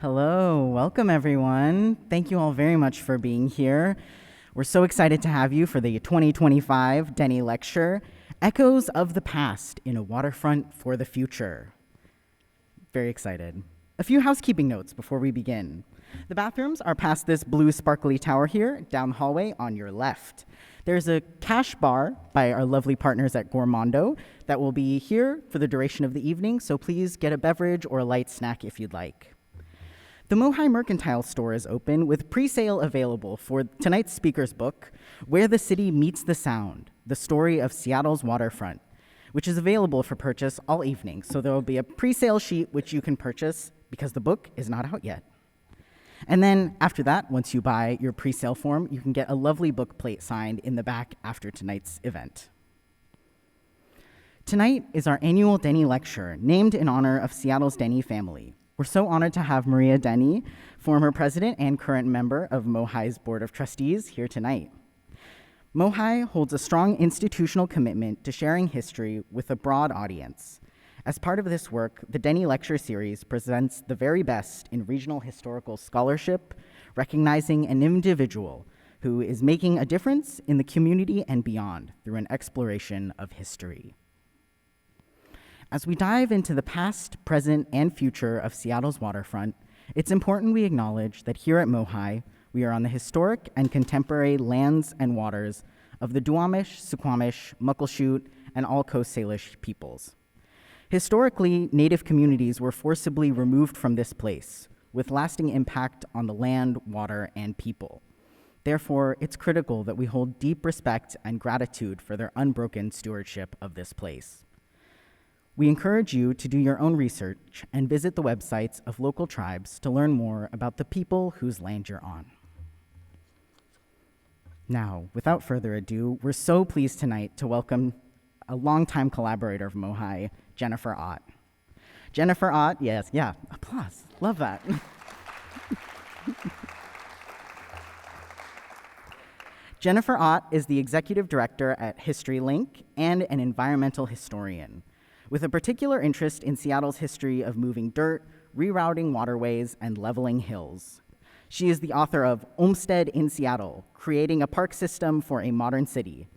Hello, welcome everyone. Thank you all very much for being here. We're so excited to have you for the 2025 Denny Lecture, Echoes of the Past in a Waterfront for the Future. Very excited. A few housekeeping notes before we begin. The bathrooms are past this blue sparkly tower here, down the hallway on your left. There's a cash bar by our lovely partners at Gourmando that will be here for the duration of the evening, so please get a beverage or a light snack if you'd like. The Mohai Mercantile Store is open with pre-sale available for tonight's speaker's book, Where the City Meets the Sound, the Story of Seattle's Waterfront, which is available for purchase all evening. So there will be a pre-sale sheet which you can purchase because the book is not out yet. And then after that, once you buy your pre-sale form, you can get a lovely book plate signed in the back after tonight's event. Tonight is our annual Denny Lecture, named in honor of Seattle's Denny family. We're so honored to have Maria Denny, former president and current member of Mohai's Board of Trustees, here tonight. Mohai holds a strong institutional commitment to sharing history with a broad audience. As part of this work, the Denny Lecture Series presents the very best in regional historical scholarship, recognizing an individual who is making a difference in the community and beyond through an exploration of history. As we dive into the past, present, and future of Seattle's waterfront, it's important we acknowledge that here at Mohai, we are on the historic and contemporary lands and waters of the Duwamish, Suquamish, Muckleshoot, and all Coast Salish peoples. Historically, Native communities were forcibly removed from this place, with lasting impact on the land, water, and people. Therefore, it's critical that we hold deep respect and gratitude for their unbroken stewardship of this place. We encourage you to do your own research and visit the websites of local tribes to learn more about the people whose land you're on. Now, without further ado, we're so pleased tonight to welcome a longtime collaborator of Mohai, Jennifer Ott. Jennifer Ott, yes, yeah, applause, love that. Jennifer Ott is the executive director at History Link and an environmental historian, with a particular interest in Seattle's history of moving dirt, rerouting waterways, and leveling hills. She is the author of Olmsted in Seattle, Creating a Park System for a Modern City,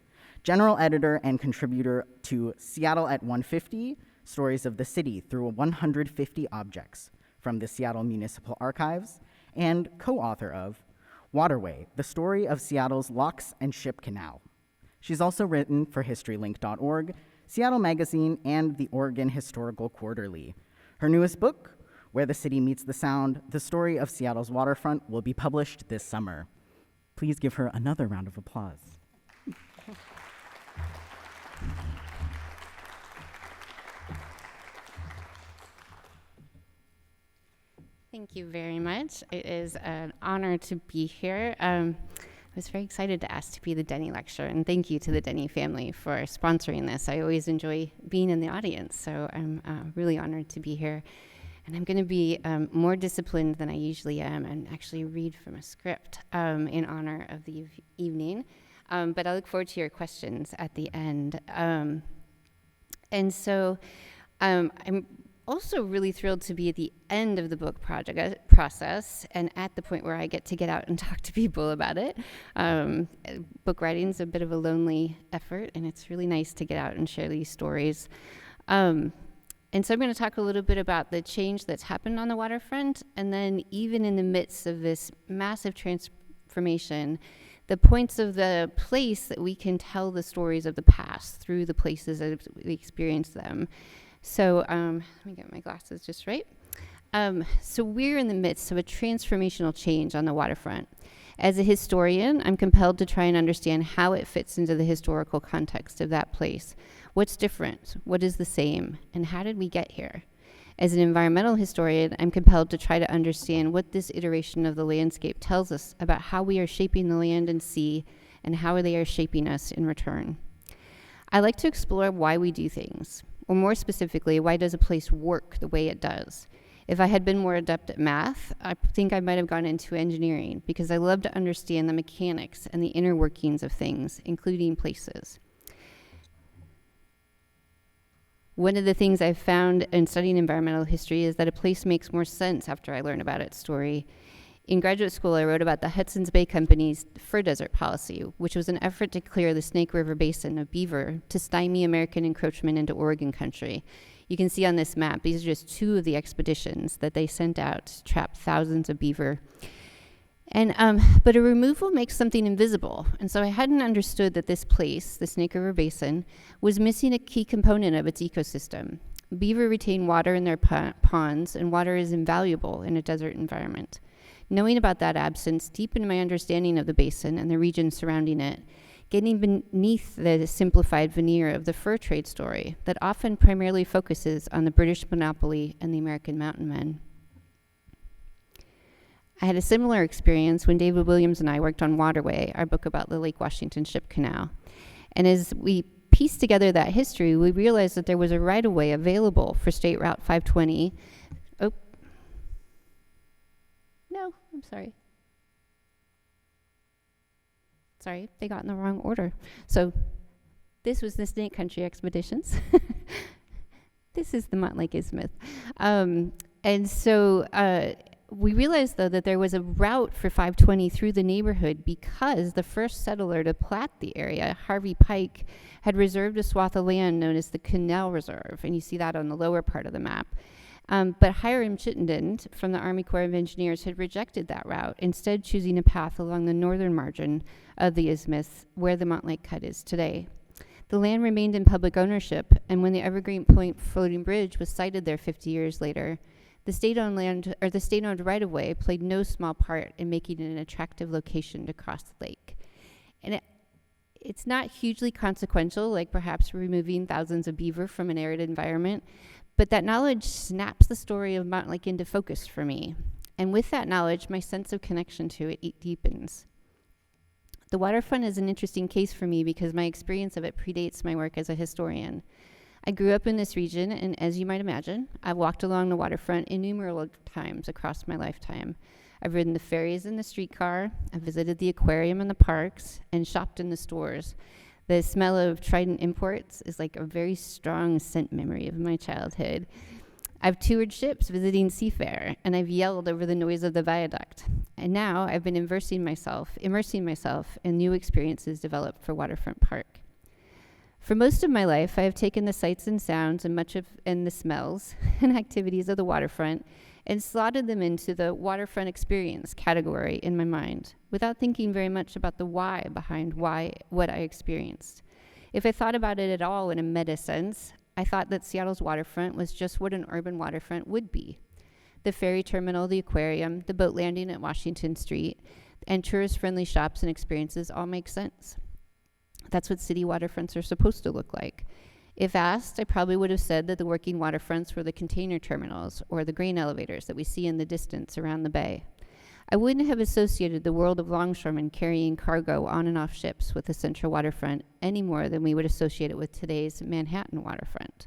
general editor and contributor to Seattle at 150, Stories of the City Through 150 Objects from the Seattle Municipal Archives, and co-author of Waterway, the Story of Seattle's Locks and Ship Canal. She's also written for HistoryLink.org, Seattle Magazine, and the Oregon Historical Quarterly. Her newest book, Where the City Meets the Sound, the Story of Seattle's Waterfront, will be published this summer. Please give her another round of applause. Thank you very much. It is an honor to be here. I was very excited to ask to be the Denny Lecture, and thank you to the Denny family for sponsoring this. I always enjoy being in the audience, so I'm really honored to be here. And I'm going to be more disciplined than I usually am and actually read from a script in honor of the evening. But I look forward to your questions at the end. And so I'm also really thrilled to be at the end of the book project process and at the point where I get to get out and talk to people about it. Book writing is a bit of a lonely effort, and it's really nice to get out and share these stories. And so I'm going to talk a little bit about the change that's happened on the waterfront, and then even in the midst of this massive transformation, the points of the place that we can tell the stories of the past through the places that we experience them. So let me get my glasses just right. So we're in the midst of a transformational change on the waterfront. As a historian, I'm compelled to try and understand how it fits into the historical context of that place. What's different? What is the same? And how did we get here? As an environmental historian, I'm compelled to try to understand what this iteration of the landscape tells us about how we are shaping the land and sea and how they are shaping us in return. I like to explore why we do things. Or more specifically, why does a place work the way it does? If I had been more adept at math, I think I might have gone into engineering because I love to understand the mechanics and the inner workings of things, including places. One of the things I've found in studying environmental history is that a place makes more sense after I learn about its story. In graduate school, I wrote about the Hudson's Bay Company's fur desert policy, which was an effort to clear the Snake River Basin of beaver to stymie American encroachment into Oregon country. You can see on this map, these are just two of the expeditions that they sent out to trap thousands of beaver. But a removal makes something invisible. And so I hadn't understood that this place, the Snake River Basin, was missing a key component of its ecosystem. Beaver retain water in their ponds, and water is invaluable in a desert environment. Knowing about that absence deepened my understanding of the basin and the region surrounding it, getting beneath the simplified veneer of the fur trade story that often primarily focuses on the British monopoly and the American mountain men. I had a similar experience when David Williams and I worked on Waterway, our book about the Lake Washington Ship Canal. And as we pieced together that history, we realized that there was a right-of-way available for State Route 520. Oh, no, I'm sorry. Sorry, they got in the wrong order. So this was the Snake Country Expeditions. This is the Montlake Isthmus. We realized, though, that there was a route for 520 through the neighborhood because the first settler to plat the area, Harvey Pike, had reserved a swath of land known as the Canal Reserve, and you see that on the lower part of the map. But Hiram Chittenden from the Army Corps of Engineers had rejected that route, instead choosing a path along the northern margin of the isthmus where the Montlake Cut is today. The land remained in public ownership, and when the Evergreen Point floating bridge was sited there 50 years later, the state-owned land, or the state-owned right-of-way, played no small part in making it an attractive location to cross the lake. And it's not hugely consequential, like perhaps removing thousands of beaver from an arid environment, but that knowledge snaps the story of Montlake into focus for me. And with that knowledge, my sense of connection to it deepens. The waterfront is an interesting case for me because my experience of it predates my work as a historian. I grew up in this region, and as you might imagine, I've walked along the waterfront innumerable times across my lifetime. I've ridden the ferries and the streetcar, I've visited the aquarium and the parks, and shopped in the stores. The smell of Trident imports is like a very strong scent memory of my childhood. I've toured ships visiting seafair, and I've yelled over the noise of the viaduct. And now I've been immersing myself in new experiences developed for Waterfront Park. For most of my life, I have taken the sights and sounds and the smells and activities of the waterfront and slotted them into the waterfront experience category in my mind, without thinking very much about the why behind what I experienced. If I thought about it at all in a meta sense, I thought that Seattle's waterfront was just what an urban waterfront would be. The ferry terminal, the aquarium, the boat landing at Washington Street, and tourist-friendly shops and experiences all make sense. That's what city waterfronts are supposed to look like. If asked, I probably would have said that the working waterfronts were the container terminals or the grain elevators that we see in the distance around the bay. I wouldn't have associated the world of longshoremen carrying cargo on and off ships with the central waterfront any more than we would associate it with today's Manhattan waterfront.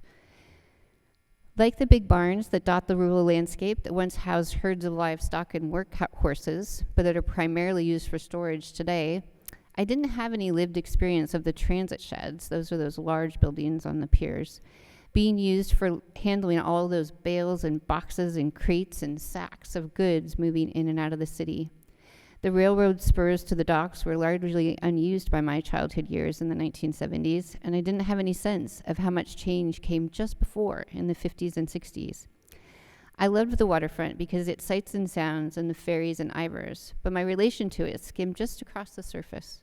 Like the big barns that dot the rural landscape that once housed herds of livestock and work horses, but that are primarily used for storage today, I didn't have any lived experience of the transit sheds, those are those large buildings on the piers, being used for handling all of those bales and boxes and crates and sacks of goods moving in and out of the city. The railroad spurs to the docks were largely unused by my childhood years in the 1970s, and I didn't have any sense of how much change came just before in the 50s and 60s. I loved the waterfront because its sights and sounds and the ferries and ivers, but my relation to it skimmed just across the surface.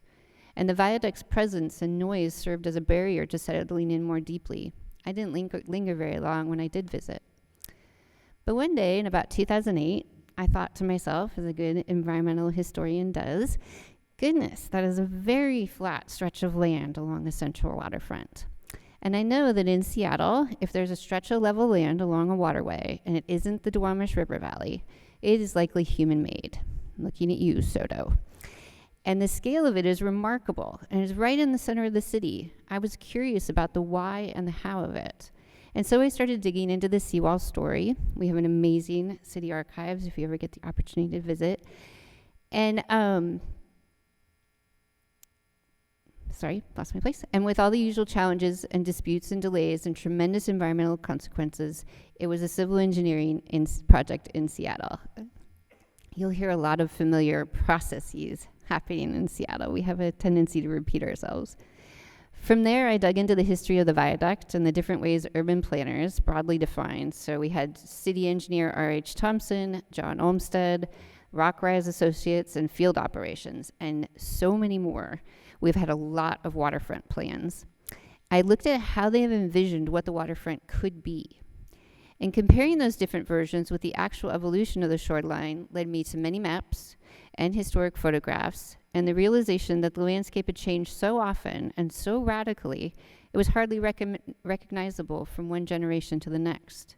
And the viaduct's presence and noise served as a barrier to settling in more deeply. I didn't linger very long when I did visit. But one day, in about 2008, I thought to myself, as a good environmental historian does, goodness, that is a very flat stretch of land along the central waterfront. And I know that in Seattle, if there's a stretch of level land along a waterway, and it isn't the Duwamish River Valley, it is likely human-made. I'm looking at you, Soto. And the scale of it is remarkable, and it's right in the center of the city. I was curious about the why and the how of it. And so I started digging into the seawall story. We have an amazing city archives if you ever get the opportunity to visit. And lost my place. And with all the usual challenges and disputes and delays and tremendous environmental consequences, it was a civil engineering project in Seattle. You'll hear a lot of familiar processes happening in Seattle. We have a tendency to repeat ourselves. From there, I dug into the history of the viaduct and the different ways urban planners, broadly defined. So we had city engineer R.H. Thompson, John Olmsted, Rockrise Associates, and field operations, and so many more. We've had a lot of waterfront plans. I looked at how they have envisioned what the waterfront could be. And comparing those different versions with the actual evolution of the shoreline led me to many maps and historic photographs, and the realization that the landscape had changed so often and so radically, it was hardly recognizable from one generation to the next.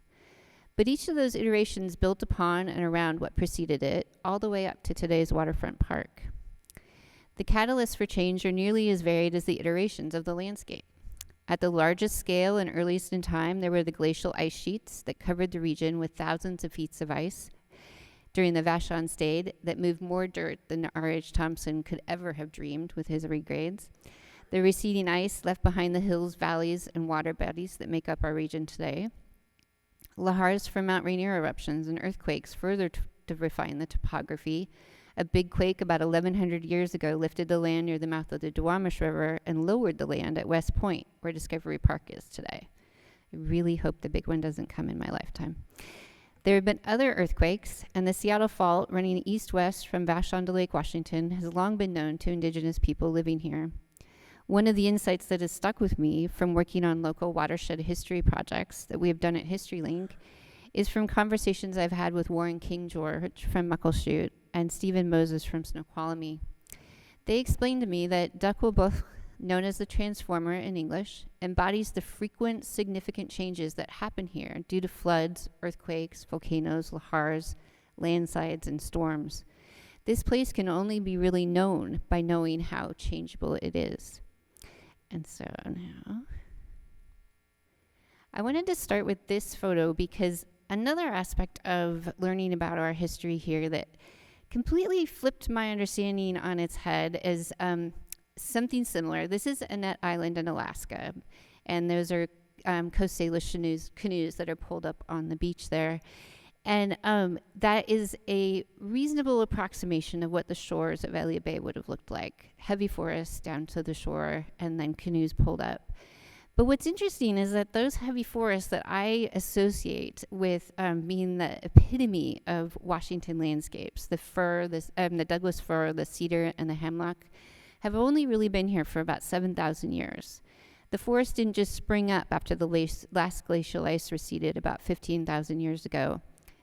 But each of those iterations built upon and around what preceded it, all the way up to today's waterfront park. The catalysts for change are nearly as varied as the iterations of the landscape. At the largest scale and earliest in time, there were the glacial ice sheets that covered the region with thousands of feet of ice during the Vashon Stade that moved more dirt than R.H. Thompson could ever have dreamed with his regrades. The receding ice left behind the hills, valleys, and water bodies that make up our region today. Lahars from Mount Rainier eruptions and earthquakes further to refine the topography. A big quake about 1,100 years ago lifted the land near the mouth of the Duwamish River and lowered the land at West Point, where Discovery Park is today. I really hope the big one doesn't come in my lifetime. There have been other earthquakes, and the Seattle Fault, running east-west from Vashon to Lake Washington, has long been known to Indigenous people living here. One of the insights that has stuck with me from working on local watershed history projects that we have done at HistoryLink is from conversations I've had with Warren King George from Muckleshoot and Stephen Moses from Snoqualmie. They explained to me that Dukwalbuch, known as the Transformer in English, embodies the frequent significant changes that happen here due to floods, earthquakes, volcanoes, lahars, landslides, and storms. This place can only be really known by knowing how changeable it is. And so now, I wanted to start with this photo because another aspect of learning about our history here that completely flipped my understanding on its head is something similar. This is Annette Island in Alaska, and those are Coast Salish canoes that are pulled up on the beach there. And that is a reasonable approximation of what the shores of Elliott Bay would have looked like. Heavy forests down to the shore, and then canoes pulled up. But what's interesting is that those heavy forests that I associate with being the epitome of Washington landscapes, the fir, the Douglas fir, the cedar, and the hemlock, have only really been here for about 7,000 years. The forest didn't just spring up after the last glacial ice receded about 15,000 years ago.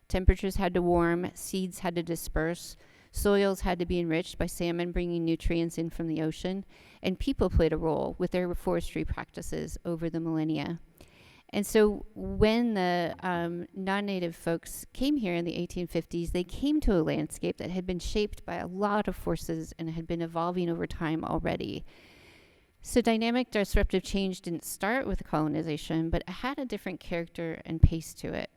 Temperatures had to warm, seeds had to disperse, soils had to be enriched by salmon bringing nutrients in from the ocean, and people played a role with their forestry practices over the millennia. And so when the non-native folks came here in the 1850s, they came to a landscape that had been shaped by a lot of forces and had been evolving over time already. So dynamic disruptive change didn't start with colonization, but it had a different character and pace to it.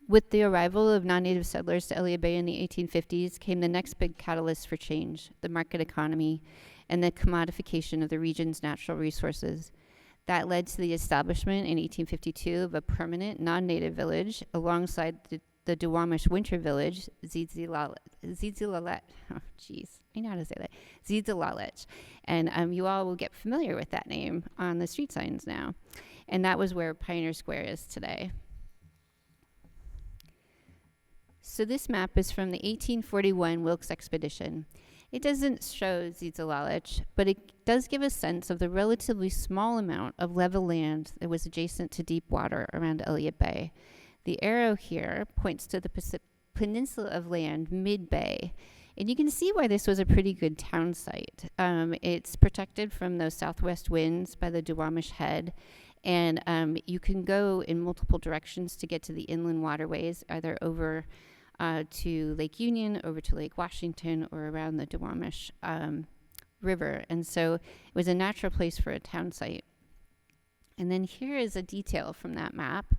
With the arrival of non-native settlers to Elliott Bay in the 1850s came the next big catalyst for change, the market economy, and the commodification of the region's natural resources. That led to the establishment in 1852 of a permanent non-native village alongside the Duwamish winter village, Dzidzilalich. Oh, geez, I know how to say that. Dzidzilalich. And you all will get familiar with that name on the street signs now. And that was where Pioneer Square is today. So this map is from the 1841 Wilkes expedition. It doesn't show Dzidzilalich, but it does give a sense of the relatively small amount of level land that was adjacent to deep water around Elliott Bay. The arrow here points to the peninsula of land mid-bay, and you can see why this was a pretty good town site. It's protected from those southwest winds by the Duwamish Head, and you can go in multiple directions to get to the inland waterways, either over to Lake Union, over to Lake Washington, or around the Duwamish River. And so it was a natural place for a town site. And then here is a detail from that map.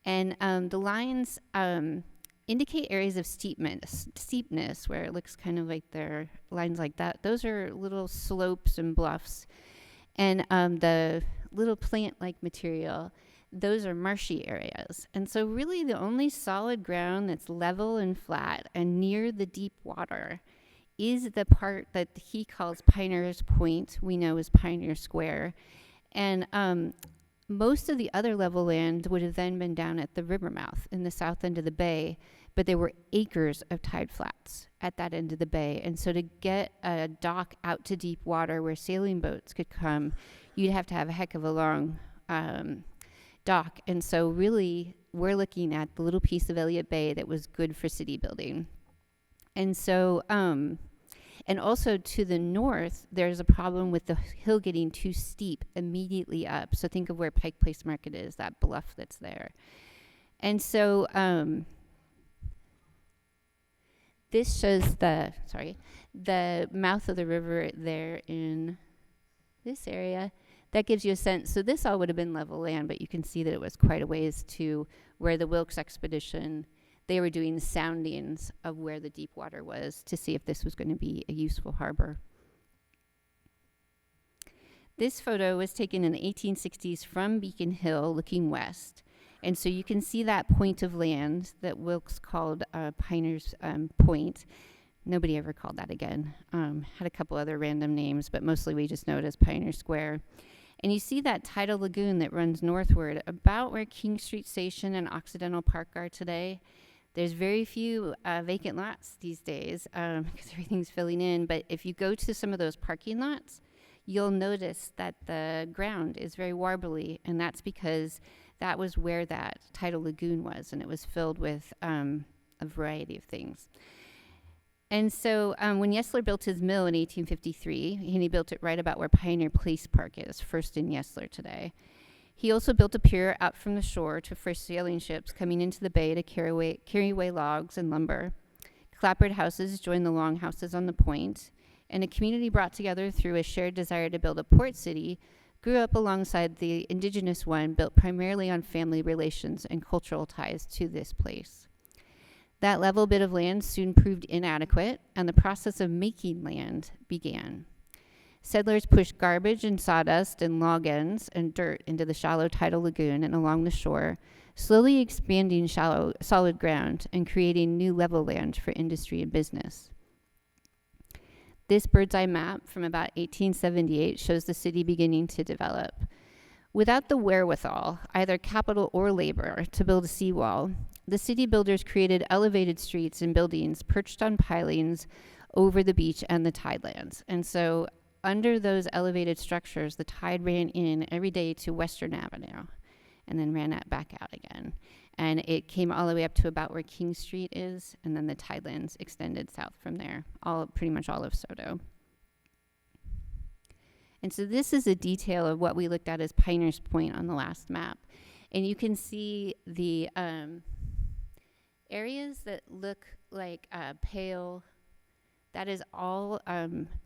And the lines in indicate areas of steepness where it looks kind of like there are lines like that. Those are little slopes and bluffs. And the little plant-like material, those are marshy areas. And so really the only solid ground that's level and flat and near the deep water is the part that he calls Pioneer's Point, we know as Pioneer Square. And most of the other level land would have then been down at the river mouth in the south end of the bay, but there were acres of tide flats at that end of the bay. And so to get a dock out to deep water where sailing boats could come, you'd have to have a heck of a long dock. And so really, we're looking at the little piece of Elliott Bay that was good for city building. And so, and also to the north, there's a problem with the hill getting too steep immediately up. So think of where Pike Place Market is, that bluff that's there. And so this shows the mouth of the river there in this area. That gives you a sense. So this all would have been level land, but you can see that it was quite a ways to where the Wilkes expedition, they were doing soundings of where the deep water was to see if this was going to be a useful harbor. This photo was taken in the 1860s from Beacon Hill looking west. And so you can see that point of land that Wilkes called Pioneer's Point. Nobody ever called that again. Had a couple other random names, but mostly we just know it as Pioneer Square. And you see that tidal lagoon that runs northward about where King Street Station and Occidental Park are today. There's very few vacant lots these days because everything's filling in. But if you go to some of those parking lots, you'll notice that the ground is very warbly, and that's because that was where that tidal lagoon was, and it was filled with a variety of things. And so when Yesler built his mill in 1853, and he built it right about where Pioneer Place Park is, first in Yesler today, he also built a pier out from the shore to fresh sailing ships coming into the bay to carry away logs and lumber. Clapboard houses joined the long houses on the point, and a community brought together through a shared desire to build a port city grew up alongside the indigenous one built primarily on family relations and cultural ties to this place. That level bit of land soon proved inadequate, and the process of making land began. Settlers pushed garbage and sawdust and log ends and dirt into the shallow tidal lagoon and along the shore, slowly expanding shallow, solid ground and creating new level land for industry and business. This bird's eye map from about 1878 shows the city beginning to develop. Without the wherewithal, either capital or labor, to build a seawall, the city builders created elevated streets and buildings perched on pilings over the beach and the tidelands. And so under those elevated structures, the tide ran in every day to Western Avenue and then ran back out again. And it came all the way up to about where King Street is, and then the tidelands extended south from there, pretty much all of Soto. And so this is a detail of what we looked at as Pioneer's Point on the last map. And you can see the areas that look like pale, that is all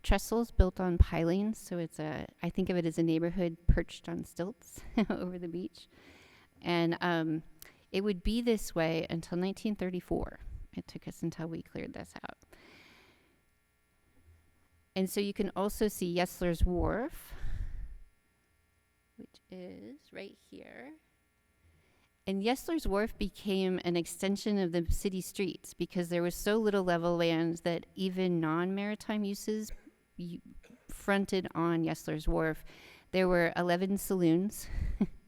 trestles built on pilings. So it's I think of it as a neighborhood perched on stilts over the beach. And it would be this way until 1934. It took us until we cleared this out. And so you can also see Yesler's Wharf, which is right here. And Yesler's Wharf became an extension of the city streets because there was so little level land that even non-maritime uses fronted on Yesler's Wharf. There were 11 saloons,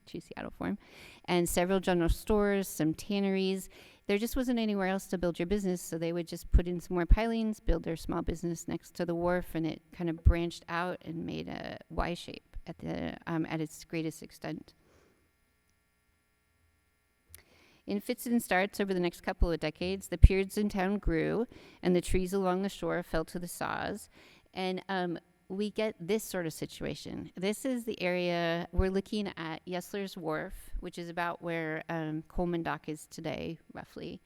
true Seattle form, and several general stores, some tanneries. There just wasn't anywhere else to build your business, so they would just put in some more pilings, build their small business next to the wharf, and it kind of branched out and made a Y shape at its greatest extent. In fits and starts over the next couple of decades, the piers in town grew, and the trees along the shore fell to the saws, and we get this sort of situation. This is the area we're looking at, Yesler's Wharf, which is about where Colman Dock is today, roughly.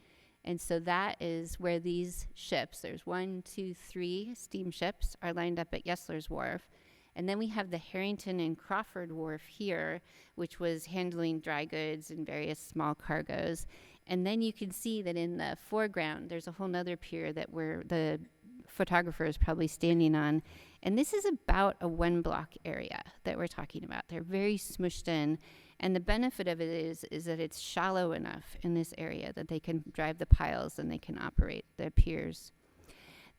And so that is where these ships, there's 1, 2, 3 steamships are lined up at Yesler's Wharf. And then we have the Harrington and Crawford Wharf here, which was handling dry goods and various small cargoes. And then you can see that in the foreground, there's a whole nother pier that where the photographer is probably standing on. And this is about a 1 block area that we're talking about. They're very smushed in. And the benefit of it is that it's shallow enough in this area that they can drive the piles and they can operate the piers.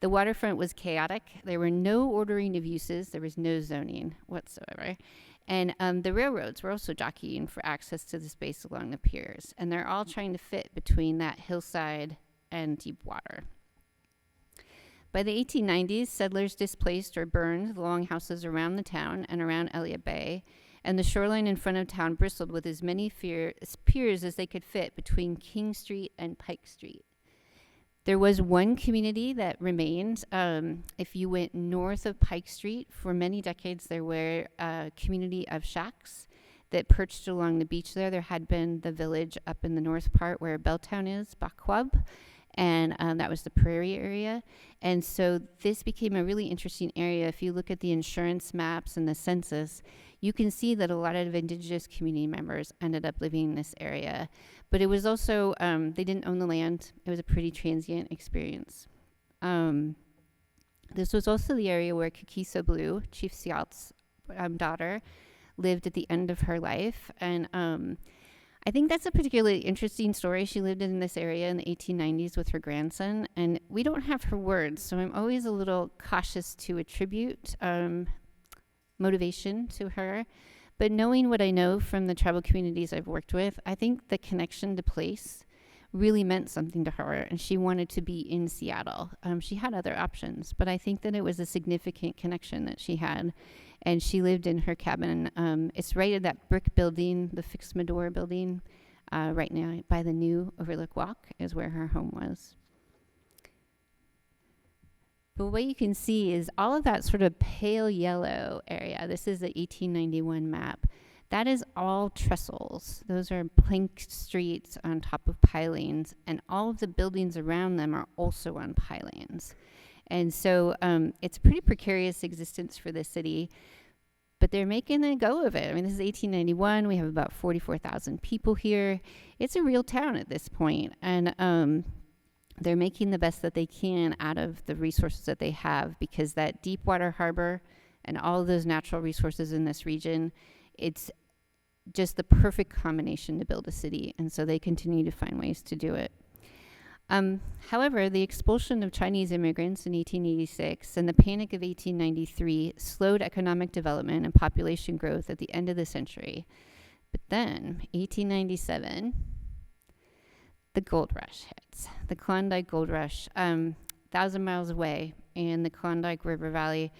The waterfront was chaotic. There were no ordering of uses. There was no zoning whatsoever. And the railroads were also jockeying for access to the space along the piers. And they're all trying to fit between that hillside and deep water. By the 1890s, settlers displaced or burned the longhouses around the town and around Elliott Bay, and the shoreline in front of town bristled with as many piers as they could fit between King Street and Pike Street. There was one community that remained. If you went north of Pike Street, for many decades there were a community of shacks that perched along the beach there. There had been the village up in the north part where Belltown is, Bakwab, and that was the prairie area. And so this became a really interesting area. If you look at the insurance maps and the census, you can see that a lot of indigenous community members ended up living in this area. But it was also, they didn't own the land. It was a pretty transient experience. This was also the area where Kakiso Blue, Chief Sialt's daughter, lived at the end of her life. And I think that's a particularly interesting story. She lived in this area in the 1890s with her grandson, and we don't have her words, so I'm always a little cautious to attribute motivation to her. But knowing what I know from the tribal communities I've worked with, I think the connection to place really meant something to her, and she wanted to be in Seattle. She had other options, but I think that it was a significant connection that she had, and she lived in her cabin. It's right at that brick building, the Fixed Medora building, right now by the new Overlook Walk is where her home was. But what you can see is all of that sort of pale yellow area. This is the 1891 map. That is all trestles. Those are plank streets on top of pilings, and all of the buildings around them are also on pilings. And so it's a pretty precarious existence for the city, but they're making a go of it. I mean, this is 1891. We have about 44,000 people here. It's a real town at this point, and they're making the best that they can out of the resources that they have, because that deep water harbor and all of those natural resources in this region, it's just the perfect combination to build a city, and so they continue to find ways to do it. However, the expulsion of Chinese immigrants in 1886 and the Panic of 1893 slowed economic development and population growth at the end of the century. But then, 1897, the gold rush hits. The Klondike Gold Rush, 1,000 miles away in the Klondike River Valley.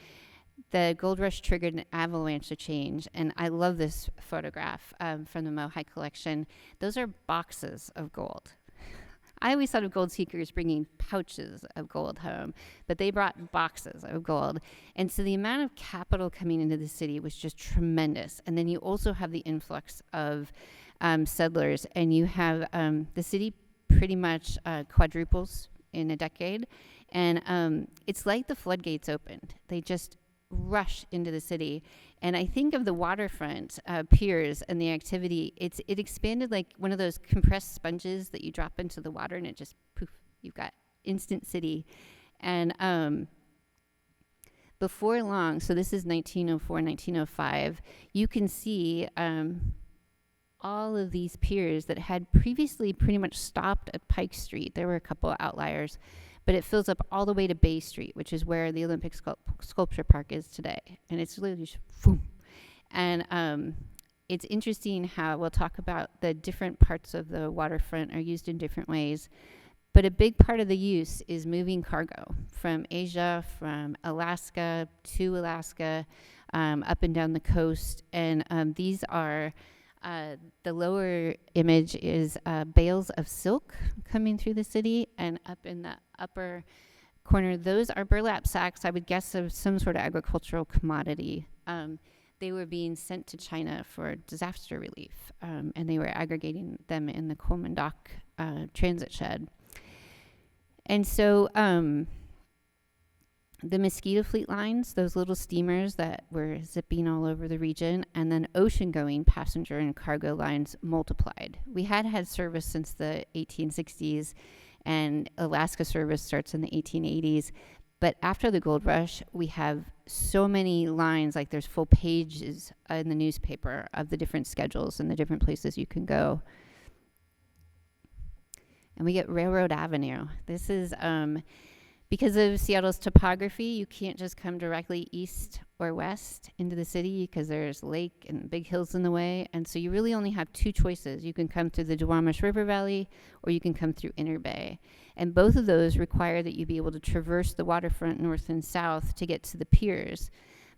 The gold rush triggered an avalanche of change, and I love this photograph from the Mohai collection. Those are boxes of gold. I always thought of gold seekers bringing pouches of gold home, but they brought boxes of gold. And so the amount of capital coming into the city was just tremendous. And then you also have the influx of settlers, and you have the city pretty much quadruples in a decade. And it's like the floodgates opened. They just rush into the city. And I think of the waterfront piers and the activity, it expanded like one of those compressed sponges that you drop into the water and it just poof, you've got instant city. And before long, so this is 1904, 1905, you can see all of these piers that had previously pretty much stopped at Pike Street. There were a couple of outliers, but it fills up all the way to Bay Street, which is where the Olympic Sculpture Park is today. And it's literally just boom. And it's interesting how we'll talk about the different parts of the waterfront are used in different ways. But a big part of the use is moving cargo from Asia, from Alaska to Alaska, up and down the coast. And these are, the lower image is bales of silk coming through the city, and up in the upper corner, those are burlap sacks, I would guess, of some sort of agricultural commodity. They were being sent to China for disaster relief, and they were aggregating them in the Colman Dock transit shed. And so The Mosquito Fleet lines, those little steamers that were zipping all over the region, and then ocean-going passenger and cargo lines multiplied. We had service since the 1860s, and Alaska service starts in the 1880s. But after the gold rush, we have so many lines, like there's full pages in the newspaper of the different schedules and the different places you can go. And we get Railroad Avenue. This is because of Seattle's topography, you can't just come directly east or west into the city because there's lake and big hills in the way. And so you really only have two choices. You can come through the Duwamish River Valley, or you can come through Inner Bay. And both of those require that you be able to traverse the waterfront north and south to get to the piers.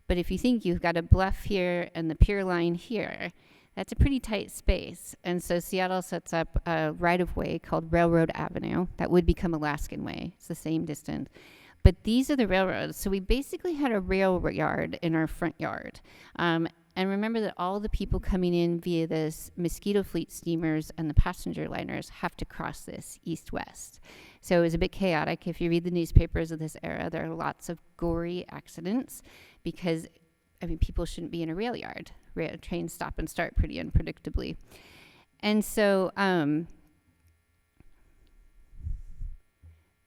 But if you think you've got a bluff here and the pier line here, that's a pretty tight space. And so Seattle sets up a right-of-way called Railroad Avenue that would become Alaskan Way. It's the same distance. But these are the railroads. So we basically had a rail yard in our front yard. And remember that all the people coming in via this Mosquito Fleet steamers and the passenger liners have to cross this east-west. So it was a bit chaotic. If you read the newspapers of this era, there are lots of gory accidents because, people shouldn't be in a rail yard. Trains stop and start pretty unpredictably. And so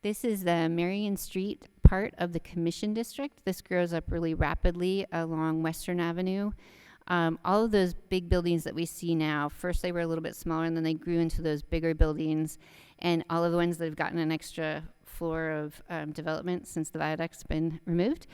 this is the Marion Street part of the Commission District. This grows up really rapidly along Western Avenue. All of those big buildings that we see now, first they were a little bit smaller and then they grew into those bigger buildings. And all of the ones that have gotten an extra floor of development since the viaduct's been removed,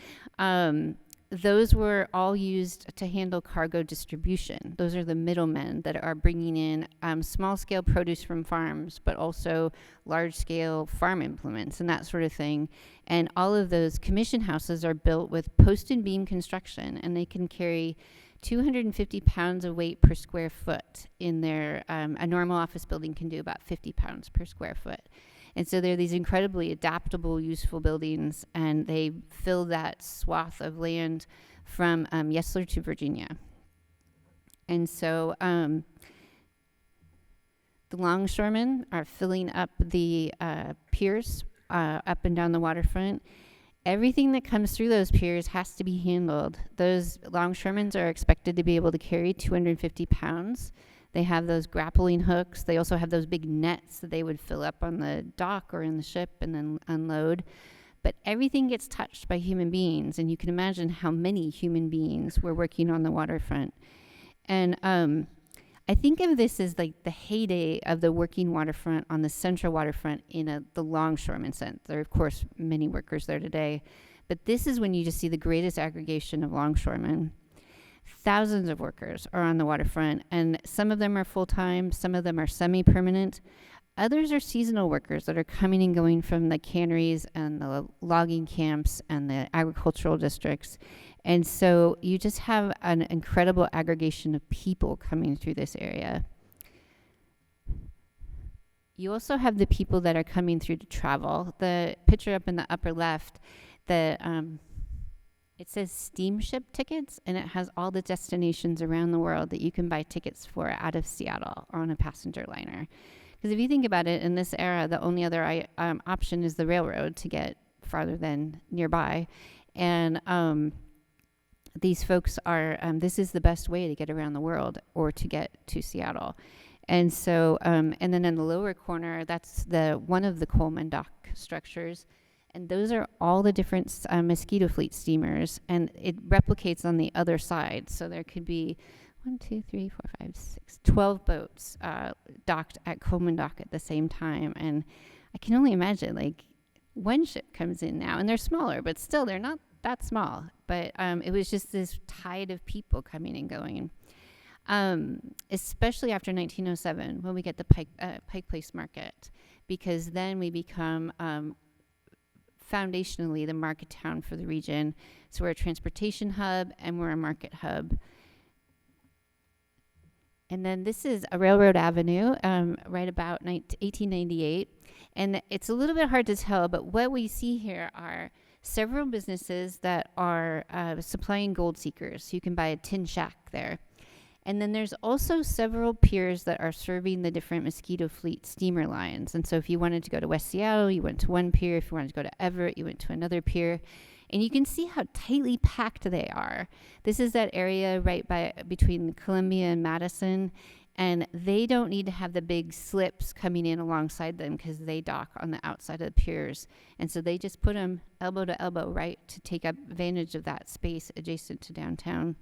those were all used to handle cargo distribution. Those are the middlemen that are bringing in small-scale produce from farms, but also large-scale farm implements and that sort of thing. And all of those commission houses are built with post and beam construction, and they can carry 250 pounds of weight per square foot. In their a normal office building can do about 50 pounds per square foot. And so they're these incredibly adaptable, useful buildings, and they fill that swath of land from Yesler to Virginia. And so the longshoremen are filling up the piers up and down the waterfront. Everything that comes through those piers has to be handled. Those longshoremen are expected to be able to carry 250 pounds. They have those grappling hooks. They also have those big nets that they would fill up on the dock or in the ship and then unload. But everything gets touched by human beings, and you can imagine how many human beings were working on the waterfront. And I think of this as like the heyday of the working waterfront on the central waterfront in the longshoreman sense. There are, of course, many workers there today, but this is when you just see the greatest aggregation of longshoremen. Thousands of workers are on the waterfront, and some of them are full-time, some of them are semi-permanent. Others are seasonal workers that are coming and going from the canneries and the logging camps and the agricultural districts. And so you just have an incredible aggregation of people coming through this area. You also have the people that are coming through to travel. The picture up in the upper left, it says steamship tickets, and it has all the destinations around the world that you can buy tickets for out of Seattle or on a passenger liner. Because if you think about it, in this era, the only other option is the railroad to get farther than nearby. And these folks are, this is the best way to get around the world or to get to Seattle. And so, and then in the lower corner, that's one of the Colman Dock structures. And those are all the different Mosquito Fleet steamers, and it replicates on the other side. So there could be 12 boats docked at Colman Dock at the same time. And I can only imagine, like, one ship comes in now, and they're smaller, but still they're not that small. But it was just this tide of people coming and going, especially after 1907 when we get the Pike Place Market, because then we become foundationally the market town for the region. So we're a transportation hub and we're a market hub. And then this is a Railroad Avenue, right about 1898. And it's a little bit hard to tell, but what we see here are several businesses that are supplying gold seekers. You can buy a tin shack there. And then there's also several piers that are serving the different Mosquito Fleet steamer lines. And so if you wanted to go to West Seattle, you went to one pier. If you wanted to go to Everett, you went to another pier. And you can see how tightly packed they are. This is that area right between Columbia and Madison, and they don't need to have the big slips coming in alongside them because they dock on the outside of the piers. And so they just put them elbow to elbow, right, to take advantage of that space adjacent to downtown.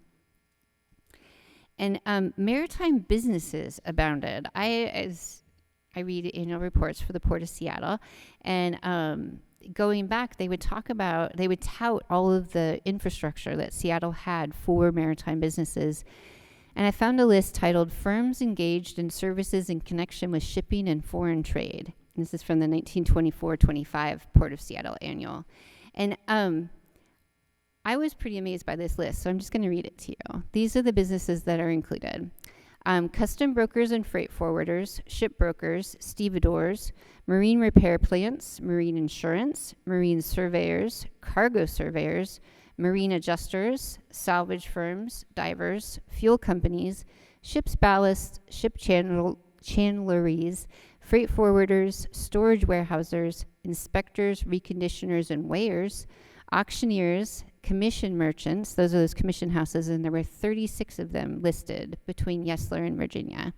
And maritime businesses abounded. As I read annual reports for the Port of Seattle, and going back, they would tout all of the infrastructure that Seattle had for maritime businesses. And I found a list titled Firms Engaged in Services in Connection with Shipping and Foreign Trade. And this is from the 1924-25 Port of Seattle Annual. And I was pretty amazed by this list, so I'm just going to read it to you. These are the businesses that are included. Custom brokers and freight forwarders, ship brokers, stevedores, marine repair plants, marine insurance, marine surveyors, cargo surveyors, marine adjusters, salvage firms, divers, fuel companies, ship's ballast, ship chandleries, freight forwarders, storage warehousers, inspectors, reconditioners and weighers, auctioneers, commission merchants, those are those commission houses, and there were 36 of them listed between Yesler and Virginia,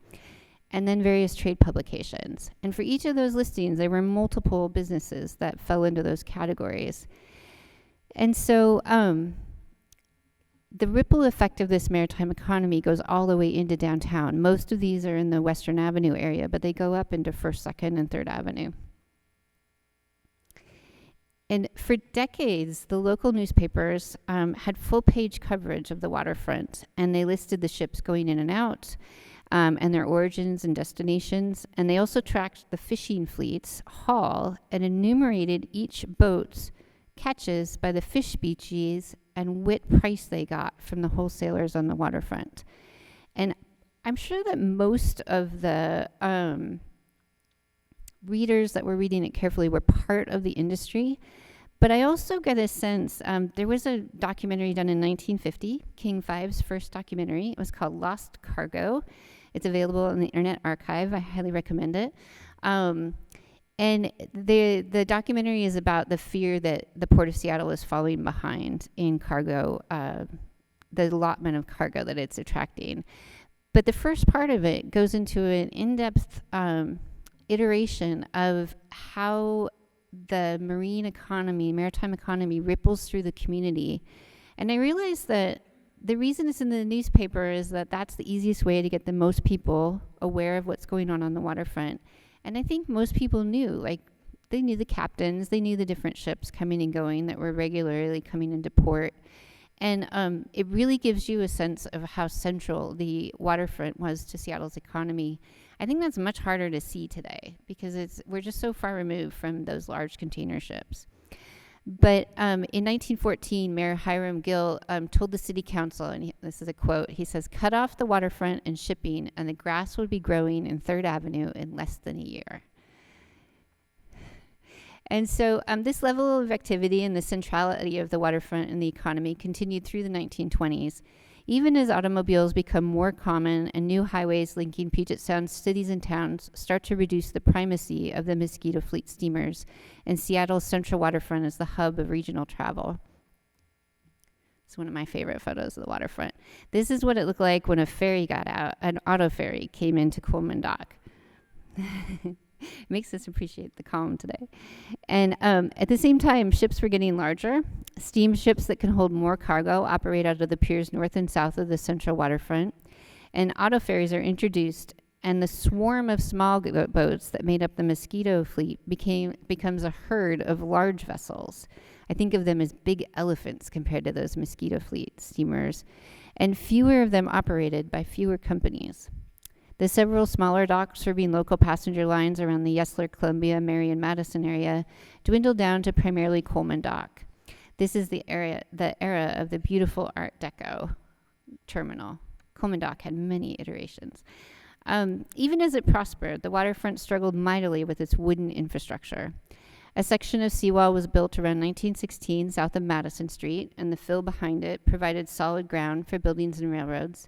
and then various trade publications. And for each of those listings, there were multiple businesses that fell into those categories. And so the ripple effect of this maritime economy goes all the way into downtown. Most of these are in the Western Avenue area, but they go up into 1st, 2nd, and 3rd Avenue. And for decades, the local newspapers had full-page coverage of the waterfront, and they listed the ships going in and out, and their origins and destinations. And they also tracked the fishing fleet's haul and enumerated each boat's catches by the fish species and what price they got from the wholesalers on the waterfront. And I'm sure that most of the readers that were reading it carefully were part of the industry. But I also get a sense, there was a documentary done in 1950, King Five's first documentary. It was called Lost Cargo. It's available on the Internet Archive. I highly recommend it. And the documentary is about the fear that the Port of Seattle is falling behind in cargo, the allotment of cargo that it's attracting. But the first part of it goes into an in-depth iteration of how the maritime economy ripples through the community. And I realized that the reason it's in the newspaper is that that's the easiest way to get the most people aware of what's going on the waterfront. And I think most people knew, they knew the captains, they knew the different ships coming and going that were regularly coming into port. And it really gives you a sense of how central the waterfront was to Seattle's economy. I think that's much harder to see today because we're just so far removed from those large container ships. But in 1914, Mayor Hiram Gill told the city council, and this is a quote, he says, "Cut off the waterfront and shipping, and the grass would be growing in 3rd Avenue in less than a year." And so this level of activity and the centrality of the waterfront in the economy continued through the 1920s, even as automobiles become more common and new highways linking Puget Sound cities and towns start to reduce the primacy of the Mosquito Fleet steamers, and Seattle's central waterfront is the hub of regional travel. It's one of my favorite photos of the waterfront. This is what it looked like when a ferry got out, an auto ferry came into Colman Dock. Makes us appreciate the calm today. And at the same time, ships were getting larger. Steamships that can hold more cargo operate out of the piers north and south of the central waterfront. And auto ferries are introduced, and the swarm of small boats that made up the Mosquito Fleet becomes a herd of large vessels. I think of them as big elephants compared to those Mosquito Fleet steamers. And fewer of them operated by fewer companies. The several smaller docks serving local passenger lines around the Yesler, Columbia, Marion, Madison area dwindled down to primarily Colman Dock. This is the era of the beautiful Art Deco terminal. Colman Dock had many iterations. Even as it prospered, the waterfront struggled mightily with its wooden infrastructure. A section of seawall was built around 1916 south of Madison Street, and the fill behind it provided solid ground for buildings and railroads.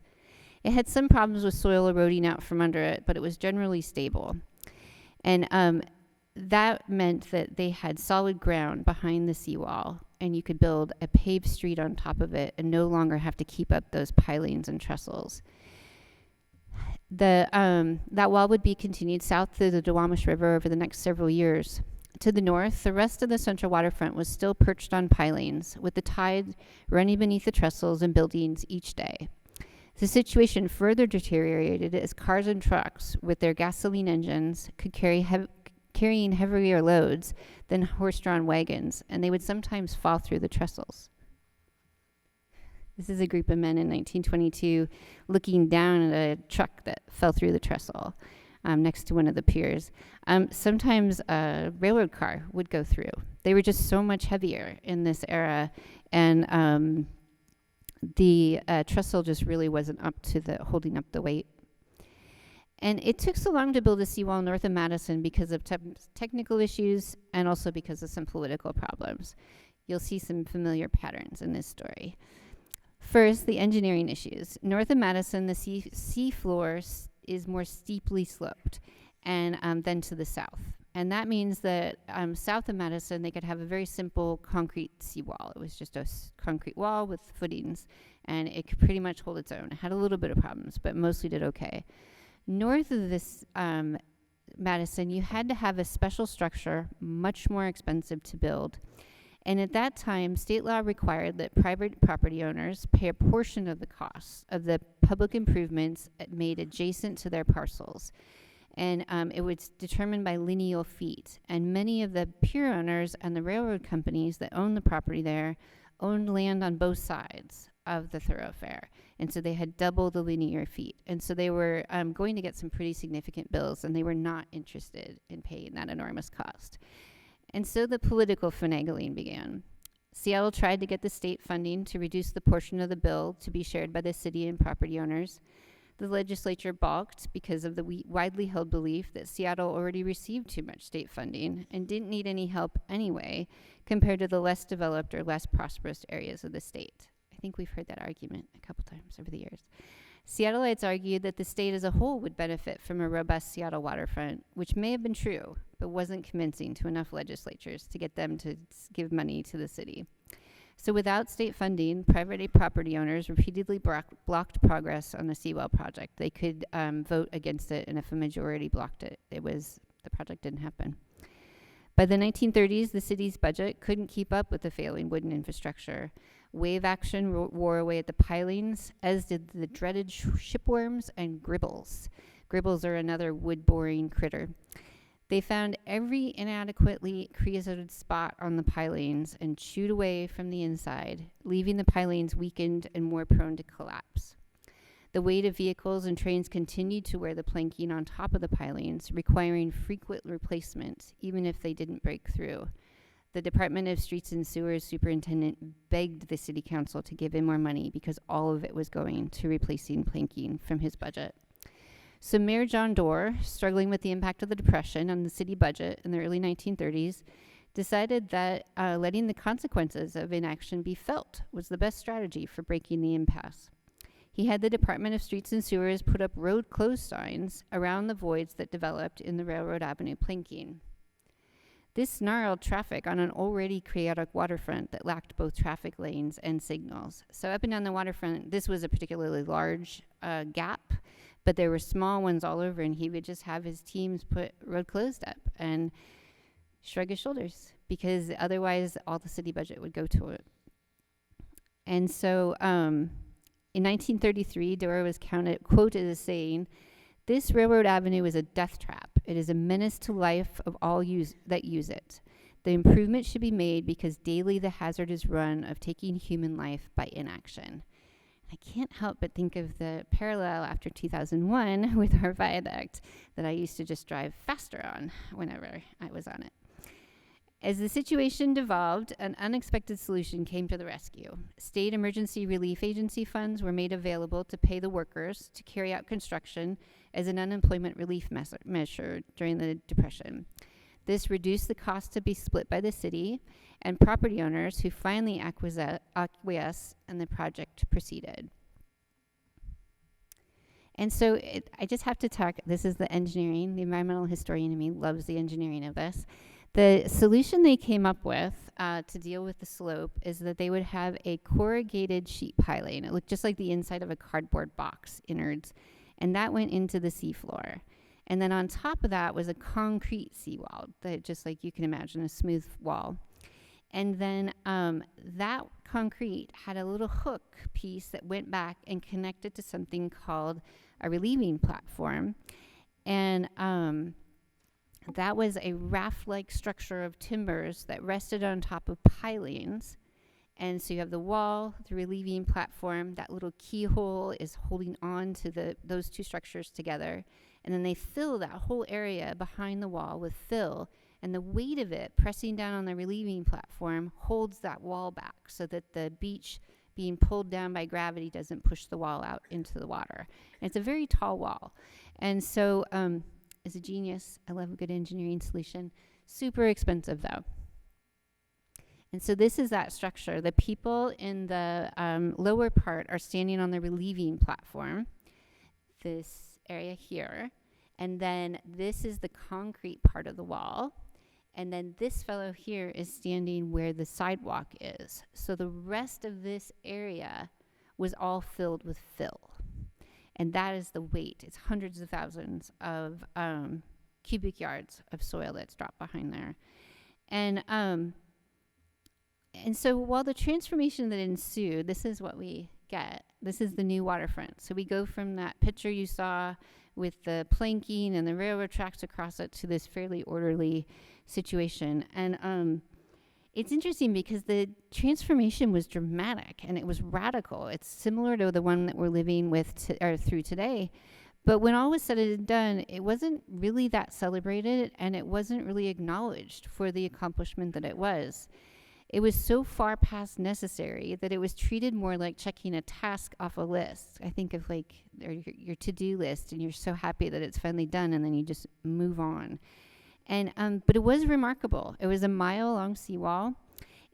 It had some problems with soil eroding out from under it, but it was generally stable. And that meant that they had solid ground behind the seawall and you could build a paved street on top of it and no longer have to keep up those pilings and trestles. That wall would be continued south through the Duwamish River over the next several years. To the north, the rest of the central waterfront was still perched on pilings, with the tide running beneath the trestles and buildings each day. The situation further deteriorated as cars and trucks with their gasoline engines could carrying heavier loads than horse-drawn wagons, and they would sometimes fall through the trestles. This is a group of men in 1922 looking down at a truck that fell through the trestle next to one of the piers. Sometimes a railroad car would go through. They were just so much heavier in this era, and the trestle just really wasn't up to holding up the weight. And it took so long to build a seawall north of Madison because of technical issues and also because of some political problems. You'll see some familiar patterns in this story. First, the engineering issues. North of Madison, the sea floor is more steeply sloped and than to the south. And that means that south of Madison, they could have a very simple concrete seawall. It was just a concrete wall with footings, and it could pretty much hold its own. It had a little bit of problems, but mostly did okay. North of this Madison, you had to have a special structure, much more expensive to build. And at that time, state law required that private property owners pay a portion of the costs of the public improvements made adjacent to their parcels. And it was determined by lineal feet. And many of the pier owners and the railroad companies that owned the property there owned land on both sides of the thoroughfare. And so they had double the linear feet. And so they were going to get some pretty significant bills, and they were not interested in paying that enormous cost. And so the political finagling began. Seattle tried to get the state funding to reduce the portion of the bill to be shared by the city and property owners. The legislature balked because of the widely held belief that Seattle already received too much state funding and didn't need any help anyway compared to the less developed or less prosperous areas of the state. I think we've heard that argument a couple times over the years. Seattleites argued that the state as a whole would benefit from a robust Seattle waterfront, which may have been true, but wasn't convincing to enough legislatures to get them to give money to the city. So without state funding, private property owners repeatedly blocked progress on the seawall project. They could vote against it, and if a majority blocked it, the project didn't happen. By the 1930s, the city's budget couldn't keep up with the failing wooden infrastructure. Wave action wore away at the pilings, as did the dreaded shipworms and gribbles. Gribbles are another wood-boring critter. They found every inadequately creosoted spot on the pilings and chewed away from the inside, leaving the pilings weakened and more prone to collapse. The weight of vehicles and trains continued to wear the planking on top of the pilings, requiring frequent replacement, even if they didn't break through. The Department of Streets and Sewers superintendent begged the city council to give him more money because all of it was going to replacing planking from his budget. So Mayor John Doerr, struggling with the impact of the Depression on the city budget in the early 1930s, decided that letting the consequences of inaction be felt was the best strategy for breaking the impasse. He had the Department of Streets and Sewers put up road closed signs around the voids that developed in the Railroad Avenue planking. This snarled traffic on an already chaotic waterfront that lacked both traffic lanes and signals. So up and down the waterfront, this was a particularly large gap, but there were small ones all over, and he would just have his teams put road closed up and shrug his shoulders, because otherwise all the city budget would go to it. And so in 1933, Doerr was quoted as saying, "This railroad avenue is a death trap. It is a menace to life of all that use it. The improvement should be made because daily the hazard is run of taking human life by inaction." I can't help but think of the parallel after 2001 with our viaduct that I used to just drive faster on whenever I was on it. As the situation devolved, an unexpected solution came to the rescue. State Emergency Relief Agency funds were made available to pay the workers to carry out construction as an unemployment relief measure during the Depression. This reduced the cost to be split by the city and property owners, who finally acquiesced, and the project proceeded. And so I just have to talk, this is the engineering, the environmental historian in me loves the engineering of this. The solution they came up with to deal with the slope is that they would have a corrugated sheet piling. It looked just like the inside of a cardboard box, innards, and that went into the seafloor. And then on top of that was a concrete seawall, that just like you can imagine, a smooth wall. And then that concrete had a little hook piece that went back and connected to something called a relieving platform. And that was a raft-like structure of timbers that rested on top of pilings. And so you have the wall, the relieving platform, that little keyhole is holding on to those two structures together. And then they fill that whole area behind the wall with fill. And the weight of it pressing down on the relieving platform holds that wall back so that the beach being pulled down by gravity doesn't push the wall out into the water. And it's a very tall wall. And so it's a genius. I love a good engineering solution. Super expensive, though. And so this is that structure. The people in the lower part are standing on the relieving platform, this area here. And then this is the concrete part of the wall. And then this fellow here is standing where the sidewalk is. So the rest of this area was all filled with fill. And that is the weight. It's hundreds of thousands of cubic yards of soil that's dropped behind there. And so while the transformation that ensued, this is what we get. This is the new waterfront. So we go from that picture you saw with the planking and the railroad tracks across it to this fairly orderly situation. And it's interesting because the transformation was dramatic and it was radical. It's similar to the one that we're living with through today. But when all was said and done, it wasn't really that celebrated and it wasn't really acknowledged for the accomplishment that it was. It was so far past necessary that it was treated more like checking a task off a list. I think of like your to-do list, and you're so happy that it's finally done, and then you just move on. And but it was remarkable. It was a mile-long seawall.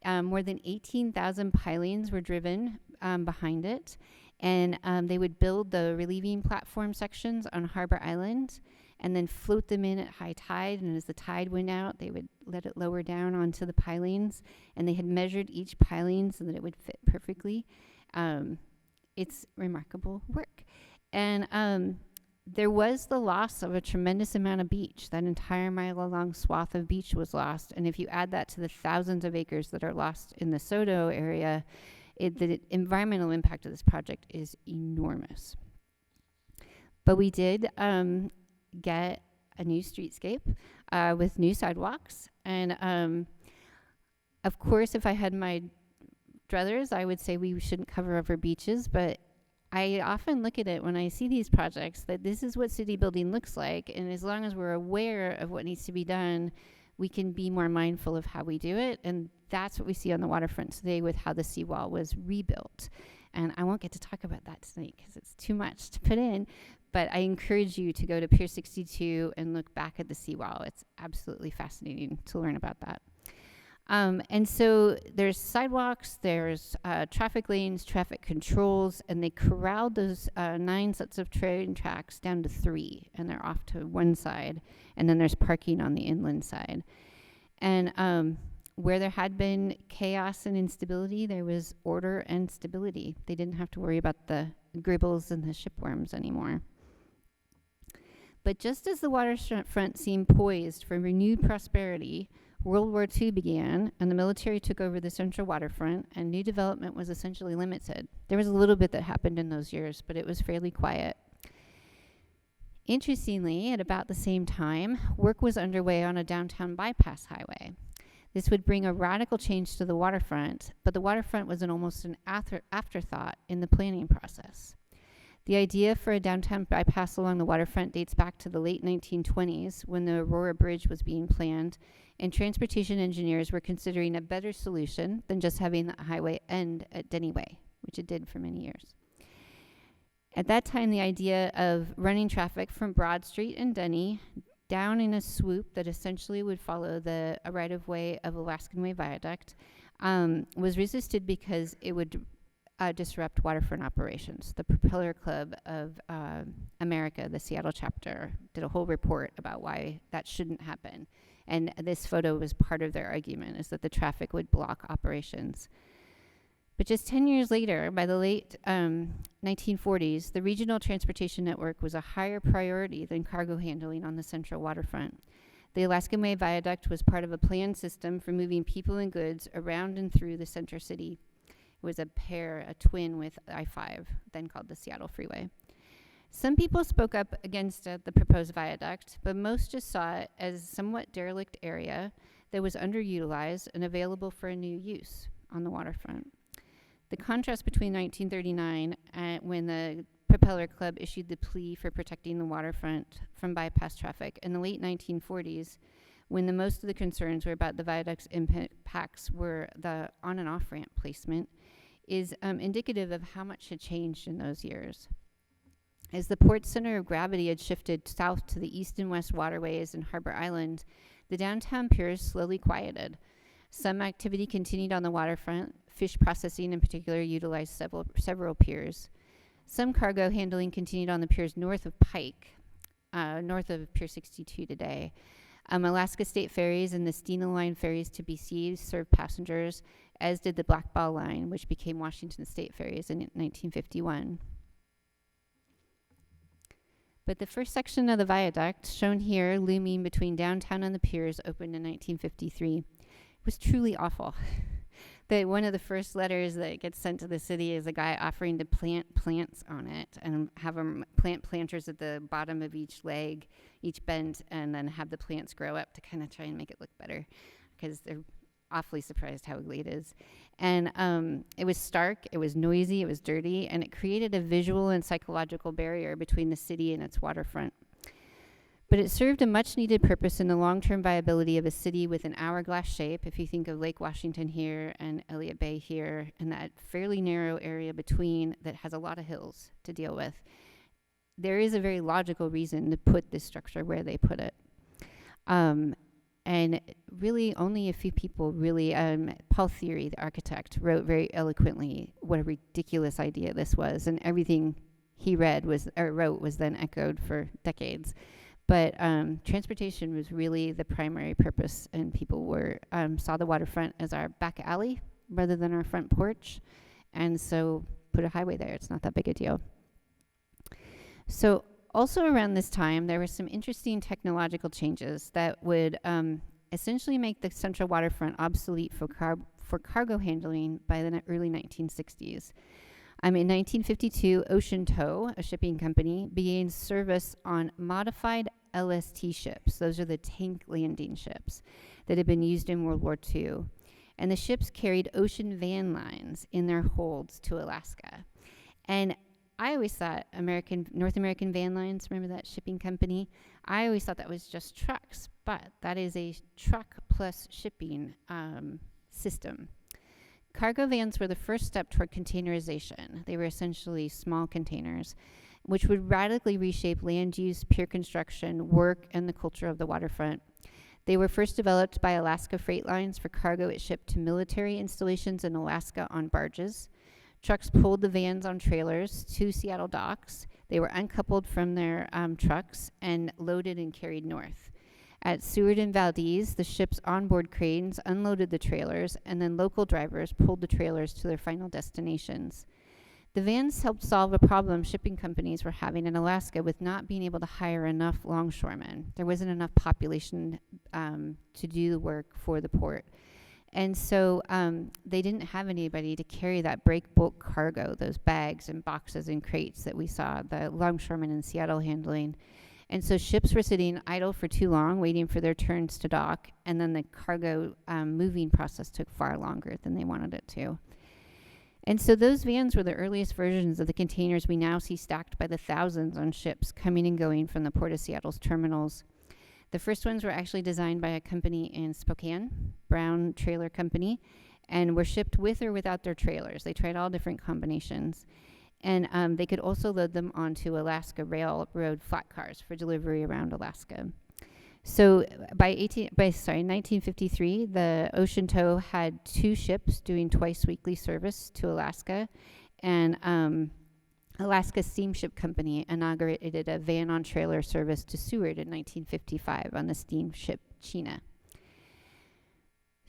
More than 18,000 pilings were driven behind it, and they would build the relieving platform sections on Harbor Island, and then float them in at high tide. And as the tide went out, they would let it lower down onto the pilings. And they had measured each piling so that it would fit perfectly. It's remarkable work. And there was the loss of a tremendous amount of beach. That entire mile-long swath of beach was lost. And if you add that to the thousands of acres that are lost in the Soto area, the environmental impact of this project is enormous. But we did get a new streetscape with new sidewalks. And of course, if I had my druthers, I would say we shouldn't cover over beaches, but I often look at it when I see these projects that this is what city building looks like. And as long as we're aware of what needs to be done, we can be more mindful of how we do it. And that's what we see on the waterfront today with how the seawall was rebuilt. And I won't get to talk about that tonight because it's too much to put in. But I encourage you to go to Pier 62 and look back at the seawall. It's absolutely fascinating to learn about that. And so there's sidewalks, there's traffic lanes, traffic controls, and they corralled those 9 sets of train tracks down to 3, and they're off to one side. And then there's parking on the inland side. And where there had been chaos and instability, there was order and stability. They didn't have to worry about the gribbles and the shipworms anymore. But just as the waterfront seemed poised for renewed prosperity, World War II began, and the military took over the central waterfront, and new development was essentially limited. There was a little bit that happened in those years, but it was fairly quiet. Interestingly, at about the same time, work was underway on a downtown bypass highway. This would bring a radical change to the waterfront, but the waterfront was almost an afterthought in the planning process. The idea for a downtown bypass along the waterfront dates back to the late 1920s when the Aurora Bridge was being planned, and transportation engineers were considering a better solution than just having the highway end at Denny Way, which it did for many years. At that time, the idea of running traffic from Broad Street and Denny down in a swoop that essentially would follow the right-of-way of Alaskan Way Viaduct was resisted because it would disrupt waterfront operations. The Propeller Club of America, the Seattle chapter, did a whole report about why that shouldn't happen. And this photo was part of their argument, is that the traffic would block operations. But just 10 years later, by the late 1940s, the regional transportation network was a higher priority than cargo handling on the central waterfront. The Alaskan Way Viaduct was part of a planned system for moving people and goods around and through the center city. It was a twin with I-5, then called the Seattle Freeway. Some people spoke up against the proposed viaduct, but most just saw it as a somewhat derelict area that was underutilized and available for a new use on the waterfront. The contrast between 1939, when the Propeller Club issued the plea for protecting the waterfront from bypass traffic, and the late 1940s, when the most of the concerns were about the viaduct's impacts were the on and off ramp placement, is indicative of how much had changed in those years. As the port's center of gravity had shifted south to the east and west waterways and Harbor Island, the downtown piers slowly quieted. Some activity continued on the waterfront. Fish processing in particular utilized several piers. Some cargo handling continued on the piers north of Pike, north of Pier 62 today. Alaska State Ferries and the Stena Line ferries to BC served passengers, as did the Blackball Line, which became Washington State Ferries in 1951. But the first section of the viaduct, shown here looming between downtown and the piers, opened in 1953. It was truly awful. One of the first letters that gets sent to the city is a guy offering to plant plants on it and have them plant planters at the bottom of each leg, each bend, and then have the plants grow up to kind of try and make it look better, because they're awfully surprised how ugly it is. And it was stark, it was noisy, it was dirty, and it created a visual and psychological barrier between the city and its waterfront. But it served a much-needed purpose in the long-term viability of a city with an hourglass shape, if you think of Lake Washington here and Elliott Bay here, and that fairly narrow area between that has a lot of hills to deal with. There is a very logical reason to put this structure where they put it. And really only a few people really, Paul Theory, the architect, wrote very eloquently what a ridiculous idea this was, and everything he wrote was then echoed for decades. But transportation was really the primary purpose, and people saw the waterfront as our back alley rather than our front porch, and so put a highway there. It's not that big a deal. So also around this time, there were some interesting technological changes that would essentially make the central waterfront obsolete for cargo handling by the early 1960s. In 1952, Ocean Tow, a shipping company, began service on modified LST ships. Those are the tank landing ships that had been used in World War II. And the ships carried ocean van lines in their holds to Alaska. And I always thought North American Van Lines, remember that shipping company? I always thought that was just trucks, but that is a truck plus shipping system. Cargo vans were the first step toward containerization. They were essentially small containers, which would radically reshape land use, pier construction, work, and the culture of the waterfront. They were first developed by Alaska Freight Lines for cargo it shipped to military installations in Alaska on barges. Trucks pulled the vans on trailers to Seattle docks. They were uncoupled from their trucks and loaded and carried north. At Seward and Valdez, the ship's onboard cranes unloaded the trailers, and then local drivers pulled the trailers to their final destinations. The vans helped solve a problem shipping companies were having in Alaska with not being able to hire enough longshoremen. There wasn't enough population to do the work for the port. And so they didn't have anybody to carry that break bulk cargo, those bags and boxes and crates that we saw the longshoremen in Seattle handling. And so ships were sitting idle for too long, waiting for their turns to dock, and then the cargo moving process took far longer than they wanted it to. And so those vans were the earliest versions of the containers we now see stacked by the thousands on ships coming and going from the Port of Seattle's terminals. The first ones were actually designed by a company in Spokane, Brown Trailer Company, and were shipped with or without their trailers. They tried all different combinations. And they could also load them onto Alaska Railroad flat cars for delivery around Alaska. So by 1953, the Ocean Tow had 2 ships doing twice weekly service to Alaska, and Alaska Steamship Company inaugurated a van-on-trailer service to Seward in 1955 on the steamship Chena.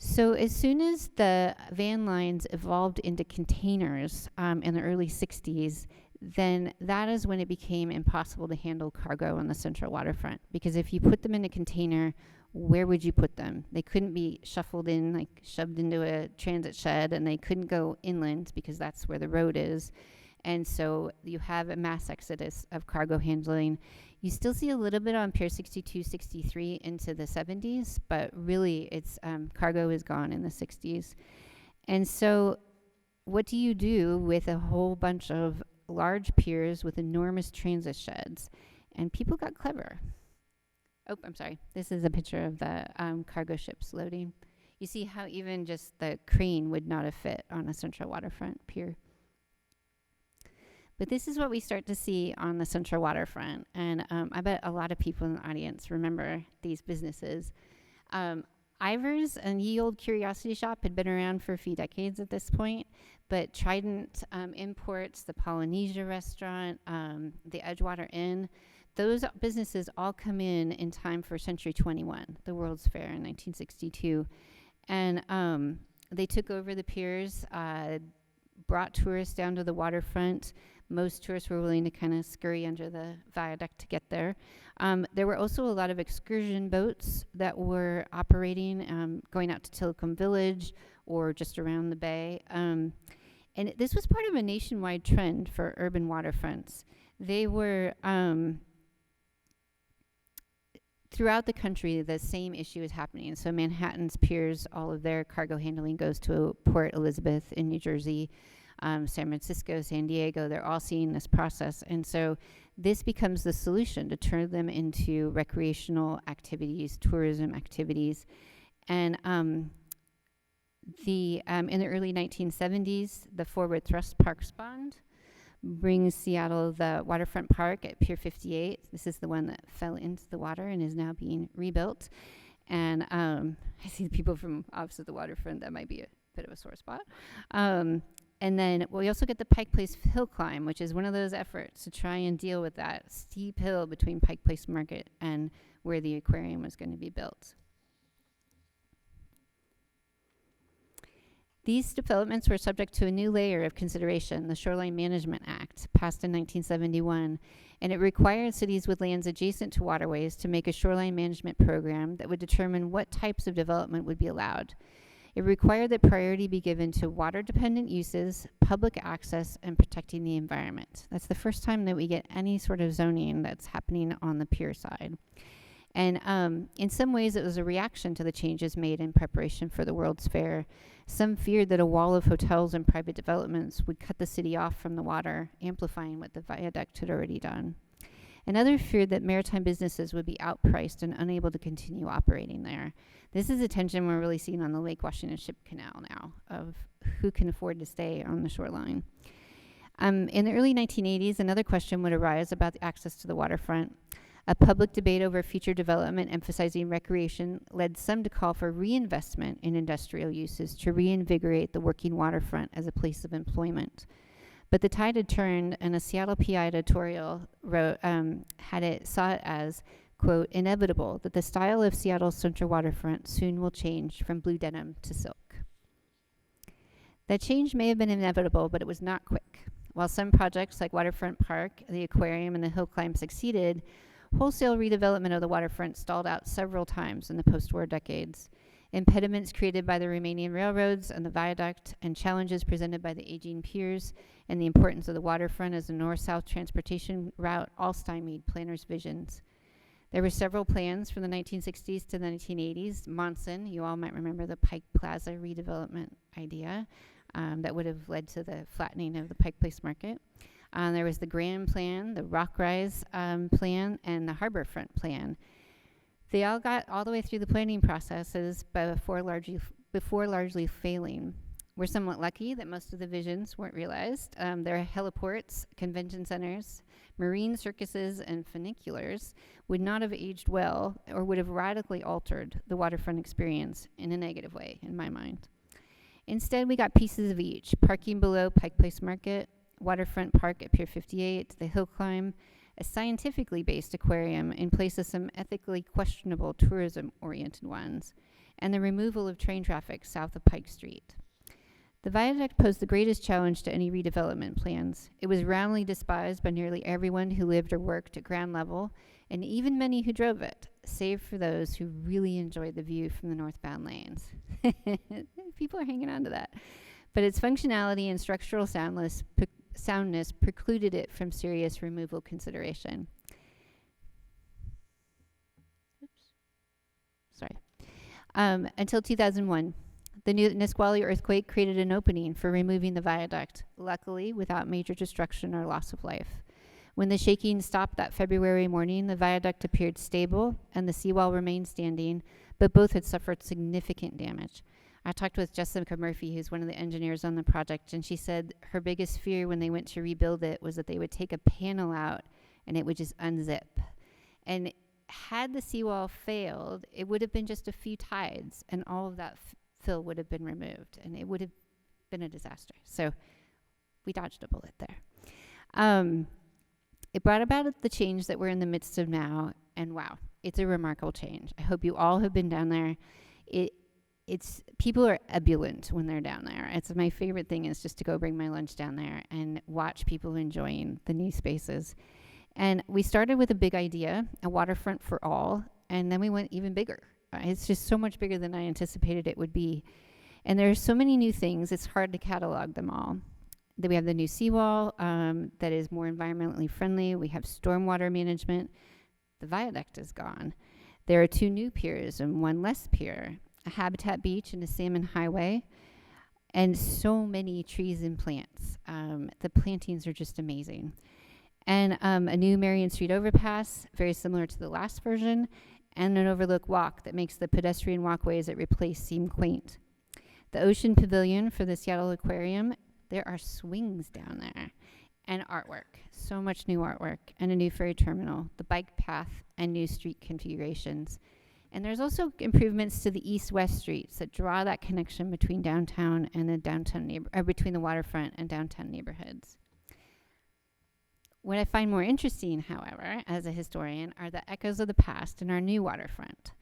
So as soon as the van lines evolved into containers in the early 60s, then that is when it became impossible to handle cargo on the central waterfront. Because if you put them in a container, where would you put them? They couldn't be shuffled in, like shoved into a transit shed, and they couldn't go inland because that's where the road is. And so you have a mass exodus of cargo handling. You still see a little bit on Pier 62, 63 into the 70s, but really it's cargo is gone in the 60s. And so what do you do with a whole bunch of large piers with enormous transit sheds? And people got clever. Oh, I'm sorry. This is a picture of the cargo ships loading. You see how even just the crane would not have fit on a central waterfront pier. But this is what we start to see on the central waterfront. And I bet a lot of people in the audience remember these businesses. Ivar's and Ye Olde Curiosity Shop had been around for a few decades at this point, but Trident Imports, the Polynesia Restaurant, the Edgewater Inn, those businesses all come in time for Century 21, the World's Fair in 1962. And they took over the piers, brought tourists down to the waterfront. Most tourists were willing to kind of scurry under the viaduct to get there. There were also a lot of excursion boats that were operating, going out to Tillicum Village or just around the bay. And this was part of a nationwide trend for urban waterfronts. They were, throughout the country, the same issue is happening. So Manhattan's piers, all of their cargo handling goes to Port Elizabeth in New Jersey. San Francisco, San Diego, they're all seeing this process. And so this becomes the solution to turn them into recreational activities, tourism activities. And in the early 1970s, the Forward Thrust Parks Bond brings Seattle the waterfront park at Pier 58. This is the one that fell into the water and is now being rebuilt. And I see the people from opposite the waterfront. That might be a bit of a sore spot. And then we also get the Pike Place Hill Climb, which is one of those efforts to try and deal with that steep hill between Pike Place Market and where the aquarium was going to be built. These developments were subject to a new layer of consideration, the Shoreline Management Act, passed in 1971, and it required cities with lands adjacent to waterways to make a shoreline management program that would determine what types of development would be allowed. It required that priority be given to water-dependent uses, public access, and protecting the environment. That's the first time that we get any sort of zoning that's happening on the pier side. And in some ways, it was a reaction to the changes made in preparation for the World's Fair. Some feared that a wall of hotels and private developments would cut the city off from the water, amplifying what the viaduct had already done. And others feared that maritime businesses would be outpriced and unable to continue operating there. This is a tension we're really seeing on the Lake Washington Ship Canal now, of who can afford to stay on the shoreline. In the early 1980s, another question would arise about the access to the waterfront. A public debate over future development emphasizing recreation led some to call for reinvestment in industrial uses to reinvigorate the working waterfront as a place of employment. But the tide had turned, and a Seattle PI editorial saw it as, quote, inevitable that the style of Seattle's central waterfront soon will change from blue denim to silk. That change may have been inevitable, but it was not quick. While some projects like Waterfront Park, the Aquarium, and the Hill Climb succeeded, wholesale redevelopment of the waterfront stalled out several times in the post-war decades. Impediments created by the remaining railroads and the viaduct, and challenges presented by the aging piers and the importance of the waterfront as a north-south transportation route all stymied planners' visions. There were several plans from the 1960s to the 1980s. Monson, you all might remember the Pike Plaza redevelopment idea that would have led to the flattening of the Pike Place Market. There was the Grand Plan, the Rock Rise Plan, and the Harborfront Plan. They all got all the way through the planning processes before largely failing. We're somewhat lucky that most of the visions weren't realized. There are heliports, convention centers, marine circuses, and funiculars would not have aged well or would have radically altered the waterfront experience in a negative way, in my mind. Instead, we got pieces of each: parking below Pike Place Market, Waterfront Park at Pier 58, the Hill Climb, a scientifically based aquarium in place of some ethically questionable tourism-oriented ones, and the removal of train traffic south of Pike Street. The viaduct posed the greatest challenge to any redevelopment plans. It was roundly despised by nearly everyone who lived or worked at ground level, and even many who drove it, save for those who really enjoyed the view from the northbound lanes. People are hanging on to that. But its functionality and structural soundness precluded it from serious removal consideration. Until 2001. The Nisqually earthquake created an opening for removing the viaduct, luckily without major destruction or loss of life. When the shaking stopped that February morning, the viaduct appeared stable and the seawall remained standing, but both had suffered significant damage. I talked with Jessica Murphy, who's one of the engineers on the project, and she said her biggest fear when they went to rebuild it was that they would take a panel out and it would just unzip. And had the seawall failed, it would have been just a few tides and all of that fill would have been removed, and it would have been a disaster. So we dodged a bullet there. It brought about the change that we're in the midst of now, and wow, it's a remarkable change. I hope you all have been down there. It's people are ebullient when they're down there. It's my favorite thing is just to go bring my lunch down there and watch people enjoying the new spaces. And we started with a big idea, a waterfront for all, and then we went even bigger. It's just so much bigger than I anticipated it would be. And there are so many new things, it's hard to catalog them all. Then we have the new seawall that is more environmentally friendly. We have stormwater management. The viaduct is gone. There are 2 new piers and 1 less pier, a habitat beach and a salmon highway, and so many trees and plants. The plantings are just amazing. And a new Marion Street overpass, very similar to the last version, and an overlook walk that makes the pedestrian walkways it replaced seem quaint. The Ocean Pavilion for the Seattle Aquarium, there are swings down there, and artwork, so much new artwork, and a new ferry terminal, the bike path, and new street configurations. And there's also improvements to the east-west streets that draw that connection between downtown and the downtown between the waterfront and downtown neighborhoods. What I find more interesting, however, as a historian, are the echoes of the past in our new waterfront.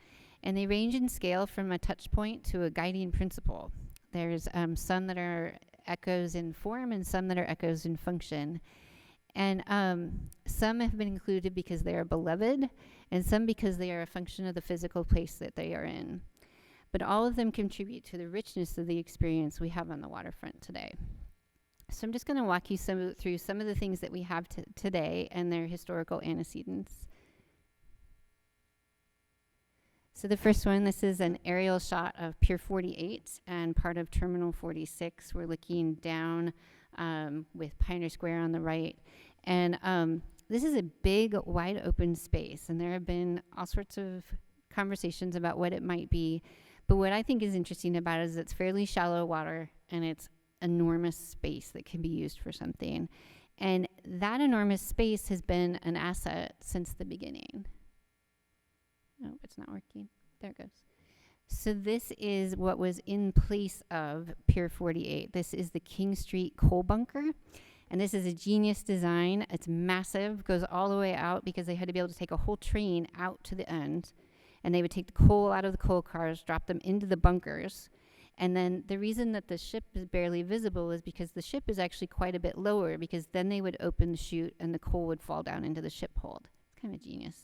And they range in scale from a touch point to a guiding principle. There's some that are echoes in form and some that are echoes in function. And some have been included because they are beloved, and some because they are a function of the physical place that they are in. But all of them contribute to the richness of the experience we have on the waterfront today. So I'm just going to walk you through some of the things that we have today and their historical antecedents. So the first one, this is an aerial shot of Pier 48 and part of Terminal 46. We're looking down with Pioneer Square on the right. And this is a big, wide open space. And there have been all sorts of conversations about what it might be. But what I think is interesting about it is it's fairly shallow water and it's enormous space that can be used for something. And that enormous space has been an asset since the beginning. Oh, it's not working. There it goes. So this is what was in place of Pier 48. This is the King Street coal bunker. And this is a genius design. It's massive, goes all the way out because they had to be able to take a whole train out to the end. And they would take the coal out of the coal cars, drop them into the bunkers. And then the reason that the ship is barely visible is because the ship is actually quite a bit lower, because then they would open the chute and the coal would fall down into the ship hold. It's kind of genius.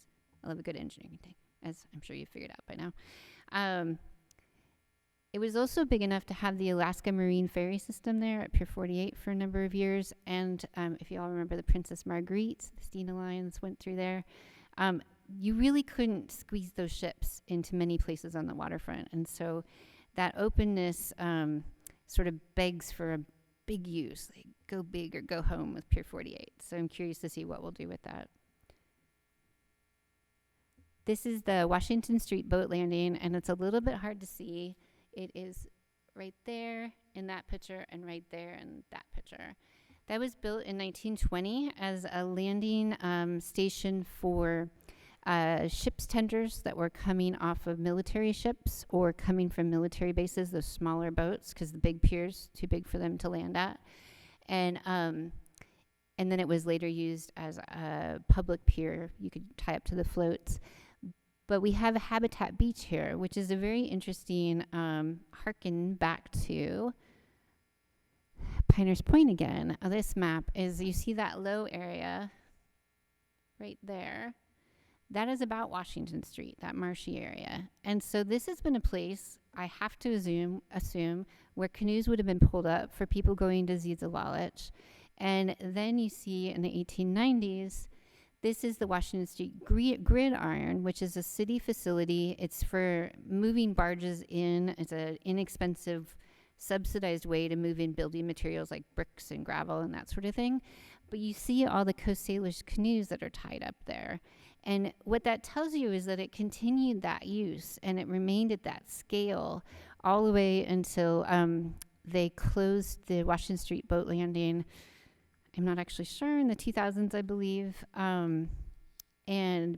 I love a good engineering thing, as I'm sure you figured out by now. It was also big enough to have the Alaska Marine Ferry System there at Pier 48 for a number of years. And if you all remember the Princess Marguerite, the Stena Lines went through there. You really couldn't squeeze those ships into many places on the waterfront. And so that openness sort of begs for a big use, like go big or go home with Pier 48. So I'm curious to see what we'll do with that. This is the Washington Street boat landing, and it's a little bit hard to see. It is right there in that picture and right there in that picture. That was built in 1920 as a landing station for ships tenders that were coming off of military ships or coming from military bases, those smaller boats, because the big piers too big for them to land at. And then it was later used as a public pier. You could tie up to the floats. But we have a Habitat Beach here, which is a very interesting harken back to Piners Point again. This map is, you see that low area right there. That is about Washington Street, that marshy area. And so this has been a place, I have to assume, where canoes would have been pulled up for people going to Dzidzilalich. And then you see in the 1890s, this is the Washington Street Gridiron, which is a city facility. It's for moving barges in. It's an inexpensive, subsidized way to move in building materials like bricks and gravel and that sort of thing. But you see all the Coast Salish canoes that are tied up there. And what that tells you is that it continued that use and it remained at that scale all the way until they closed the Washington Street boat landing. I'm not actually sure, in the 2000s, I believe. And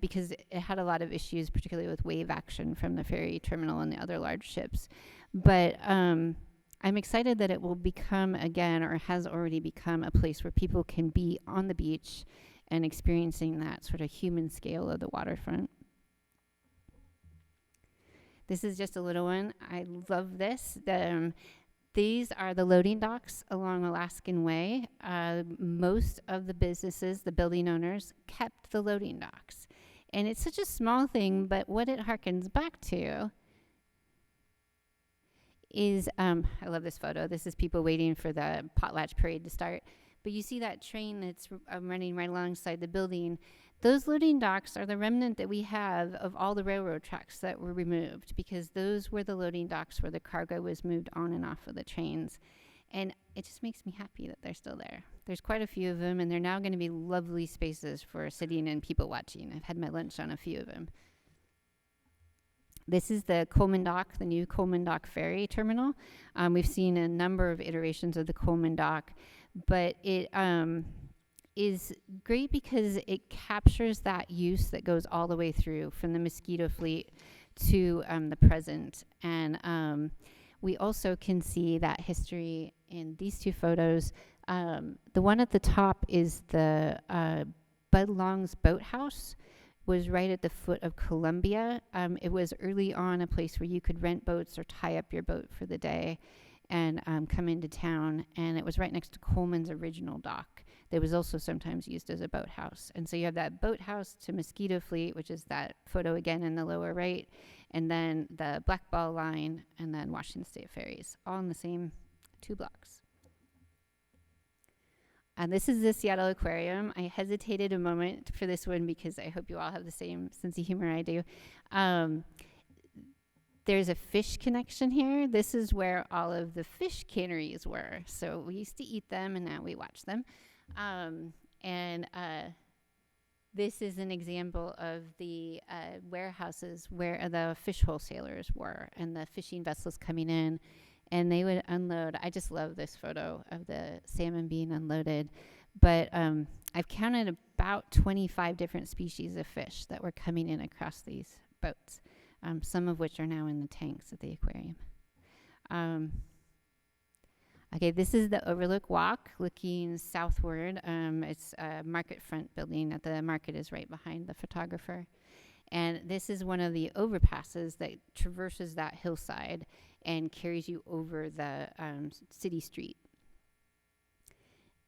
because it had a lot of issues, particularly with wave action from the ferry terminal and the other large ships. But I'm excited that it will become again, or has already become, a place where people can be on the beach and experiencing that sort of human scale of the waterfront. This is just a little one. I love this. These are the loading docks along Alaskan Way. Most of the businesses, the building owners, kept the loading docks. And it's such a small thing, but what it harkens back to is, I love this photo. This is people waiting for the potlatch parade to start. But you see that train that's running right alongside the building. Those loading docks are the remnant that we have of all the railroad tracks that were removed, because those were the loading docks where the cargo was moved on and off of the trains. And it just makes me happy that they're still there. There's quite a few of them, and they're now going to be lovely spaces for sitting and people watching. I've had my lunch on a few of them. This is the Colman Dock, the new Colman Dock ferry terminal. We've seen a number of iterations of the Colman Dock, but it is great because it captures that use that goes all the way through from the Mosquito Fleet to the present. And we also can see that history in these two photos. The one at the top is the Bud Long's Boathouse, was right at the foot of Columbia. It was early on a place where you could rent boats or tie up your boat for the day and come into town. And it was right next to Colman's original dock. That was also sometimes used as a boathouse. And so you have that boathouse to Mosquito Fleet, which is that photo again in the lower right, and then the Blackball Line, and then Washington State Ferries, all in the same 2 blocks. This is the Seattle Aquarium. I hesitated a moment for this one because I hope you all have the same sense of humor I do. There's a fish connection here. This is where all of the fish canneries were. So we used to eat them, and now we watch them. This is an example of the warehouses where the fish wholesalers were, and the fishing vessels coming in. And they would unload. I just love this photo of the salmon being unloaded. But I've counted about 25 different species of fish that were coming in across these boats, some of which are now in the tanks at the aquarium. Okay, this is the Overlook Walk looking southward. It's a market front building. The market is right behind the photographer. And this is one of the overpasses that traverses that hillside and carries you over the city street.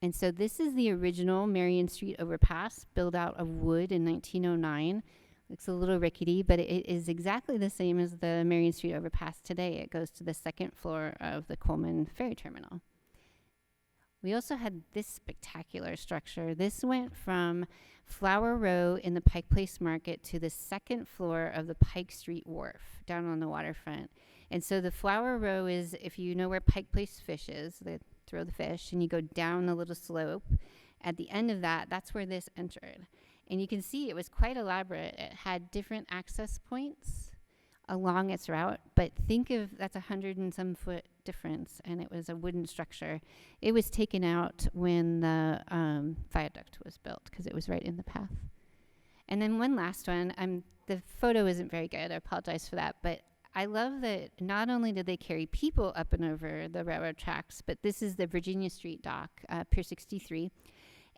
And so this is the original Marion Street overpass, built out of wood in 1909. Looks a little rickety, but it is exactly the same as the Marion Street overpass today. It goes to the 2nd floor of the Colman Ferry Terminal. We also had this spectacular structure. This went from Flower Row in the Pike Place Market to the 2nd floor of the Pike Street Wharf down on the waterfront. And so the Flower Row is, if you know where Pike Place Fish is, they throw the fish, and you go down the little slope. At the end of that, that's where this entered. And you can see it was quite elaborate. It had different access points along its route, but think of that's 100 and some foot difference, and it was a wooden structure. It was taken out when the viaduct was built because it was right in the path. And then one last one. The photo isn't very good. I apologize for that, but I love that not only did they carry people up and over the railroad tracks, but this is the Virginia Street dock, Pier 63.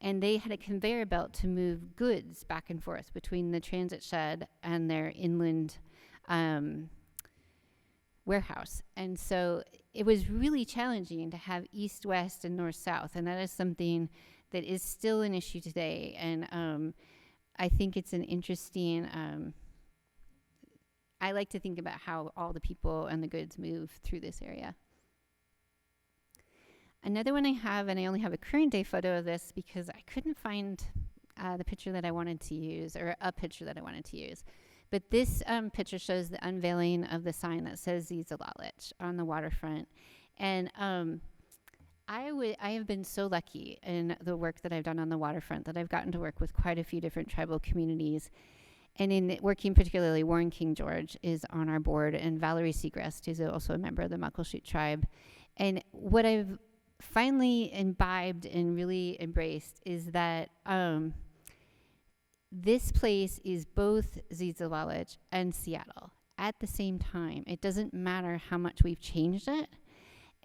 and they had a conveyor belt to move goods back and forth between the transit shed and their inland warehouse. And so it was really challenging to have east, west, and north, south. And that is something that is still an issue today. And I think it's an interesting, I like to think about how all the people and the goods move through this area. Another one I have, and I only have a current day photo of this because I couldn't find the picture that I wanted to use, or a picture that I wanted to use. But this picture shows the unveiling of the sign that says Dzidzilalich on the waterfront. And I have been so lucky in the work that I've done on the waterfront that I've gotten to work with quite a few different tribal communities. And in working particularly, Warren King George is on our board, and Valerie Segrest is also a member of the Muckleshoot tribe. And what I've finally imbibed and really embraced is that this place is both Dzidzilalich and Seattle at the same time. It doesn't matter how much we've changed it.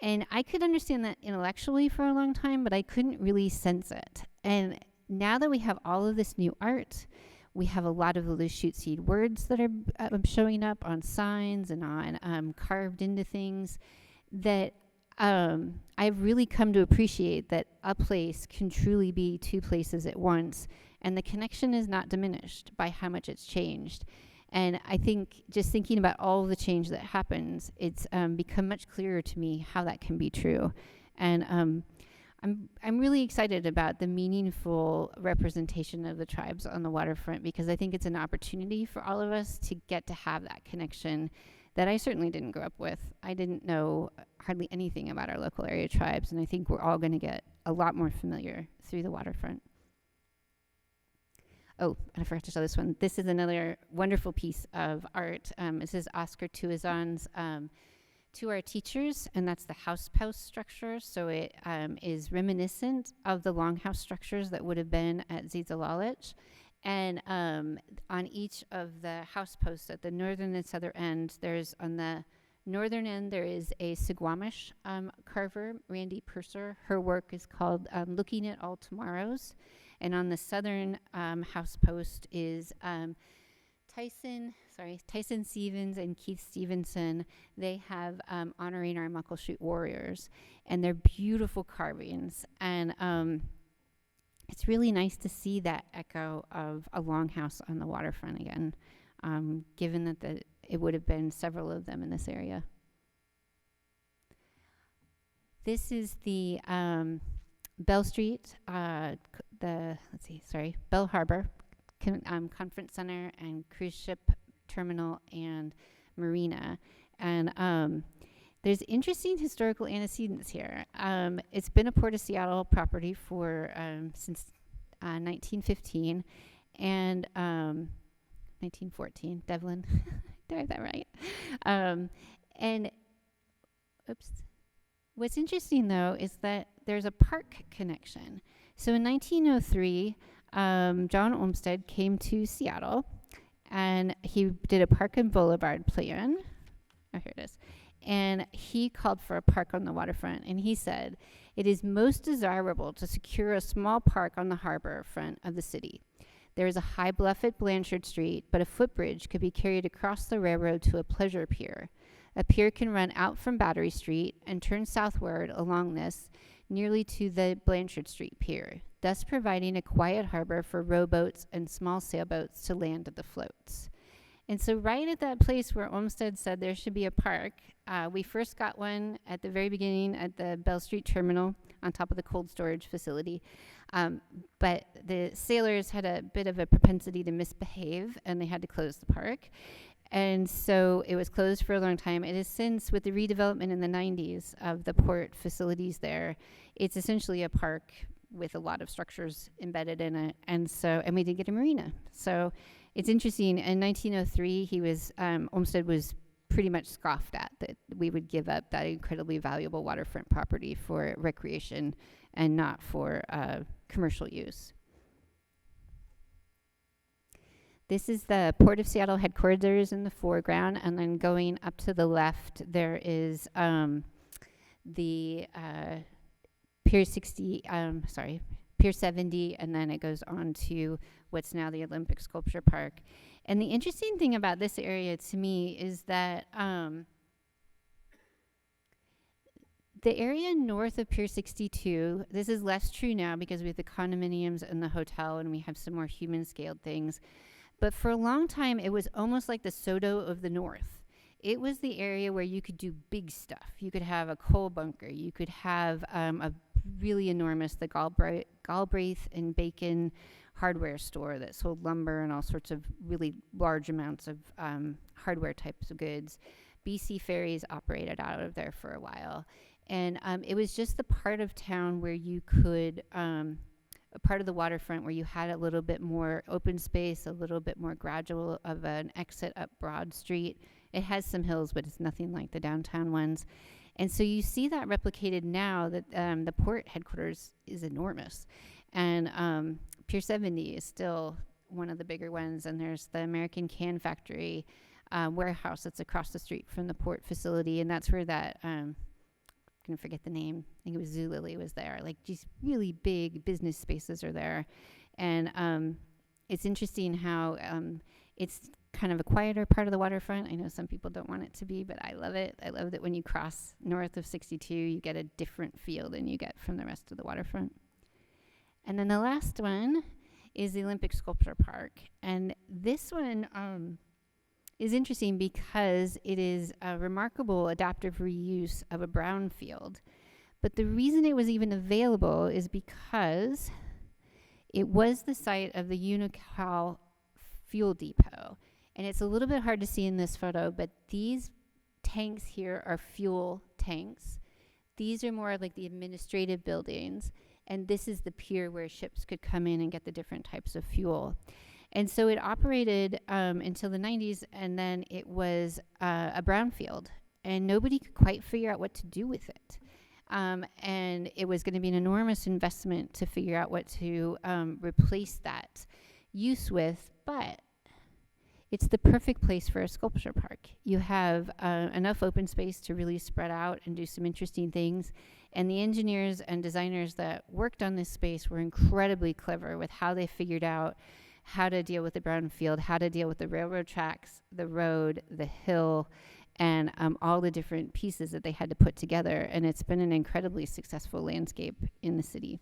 And I could understand that intellectually for a long time, but I couldn't really sense it. And now that we have all of this new art, we have a lot of the Lushootseed seed words that are showing up on signs and on carved into things, that I've really come to appreciate that a place can truly be two places at once, and the connection is not diminished by how much it's changed. And I think just thinking about all the change that happens, it's become much clearer to me how that can be true. And I'm really excited about the meaningful representation of the tribes on the waterfront, because I think it's an opportunity for all of us to get to have that connection that I certainly didn't grow up with. I didn't know hardly anything about our local area tribes, and I think we're all going to get a lot more familiar through the waterfront. Oh, and I forgot to show this one. This is another wonderful piece of art. This is Oscar Tuazon's To Our Teachers, and that's the house structure. So it is reminiscent of the longhouse structures that would have been at Dzidzilalich. And on each of the house posts at the northern and southern end, there's on the northern end, there is a Suquamish carver, Randy Purser. Her work is called Looking at All Tomorrows. And on the southern house post is Tyson Stevens and Keith Stevenson. They have honoring our Muckleshoot warriors, and they're beautiful carvings. And it's really nice to see that echo of a longhouse on the waterfront again, given that it would have been several of them in this area. This is the Bell Street, Bell Harbor Conference Center and Cruise Ship Terminal and Marina. And there's interesting historical antecedents here. It's been a Port of Seattle property for since 1915 and 1914. Devlin, did I have that right? And oops. What's interesting, though, is that there's a park connection. So in 1903, John Olmsted came to Seattle, and he did a park and boulevard plan. Oh, here it is. And he called for a park on the waterfront, and he said, "It is most desirable to secure a small park on the harbor front of the city. There is a high bluff at Blanchard Street, but a footbridge could be carried across the railroad to a pleasure pier. A pier can run out from Battery Street and turn southward along this nearly to the Blanchard Street Pier, thus providing a quiet harbor for rowboats and small sailboats to land at the floats." And so right at that place where Olmsted said there should be a park, we first got one at the very beginning at the Bell Street Terminal on top of the cold storage facility. But the sailors had a bit of a propensity to misbehave, and they had to close the park. And so it was closed for a long time. It has since, with the redevelopment in the 90s of the port facilities there, it's essentially a park with a lot of structures embedded in it. And we did get a marina. So it's interesting. In 1903, Olmsted was pretty much scoffed at that we would give up that incredibly valuable waterfront property for recreation and not for commercial use. This is the Port of Seattle headquarters in the foreground, and then going up to the left, there is the Pier Pier 70, and then it goes on to what's now the Olympic Sculpture Park. And the interesting thing about this area to me is that the area north of Pier 62, this is less true now because we have the condominiums and the hotel and we have some more human scaled things. But for a long time, it was almost like the Sodo of the North. It was the area where you could do big stuff. You could have a coal bunker. You could have a really enormous, the Galbraith and Bacon hardware store that sold lumber and all sorts of really large amounts of hardware types of goods. BC Ferries operated out of there for a while. And it was just the part of town where you could, a part of the waterfront where you had a little bit more open space, a little bit more gradual of an exit up Broad Street. It has some hills, but it's nothing like the downtown ones. And so you see that replicated now that the port headquarters is enormous. And Pier 70 is still one of the bigger ones. And there's the American Can Factory warehouse that's across the street from the port facility. And that's where that, I'm going to forget the name, I think it was Dzidzilalich was there. Like these really big business spaces are there. And it's interesting how it's kind of a quieter part of the waterfront. I know some people don't want it to be, but I love it. I love that when you cross north of 62, you get a different feel than you get from the rest of the waterfront. And then the last one is the Olympic Sculpture Park. And this one is interesting because it is a remarkable adaptive reuse of a brownfield. But the reason it was even available is because it was the site of the Unocal fuel depot. And it's a little bit hard to see in this photo, but these tanks here are fuel tanks. These are more like the administrative buildings. And this is the pier where ships could come in and get the different types of fuel. And so it operated until the 90s, and then it was a brownfield. And nobody could quite figure out what to do with it. And it was going to be an enormous investment to figure out what to replace that use with, but it's the perfect place for a sculpture park. You have enough open space to really spread out and do some interesting things. And the engineers and designers that worked on this space were incredibly clever with how they figured out how to deal with the brownfield, how to deal with the railroad tracks, the road, the hill, and all the different pieces that they had to put together. And it's been an incredibly successful landscape in the city.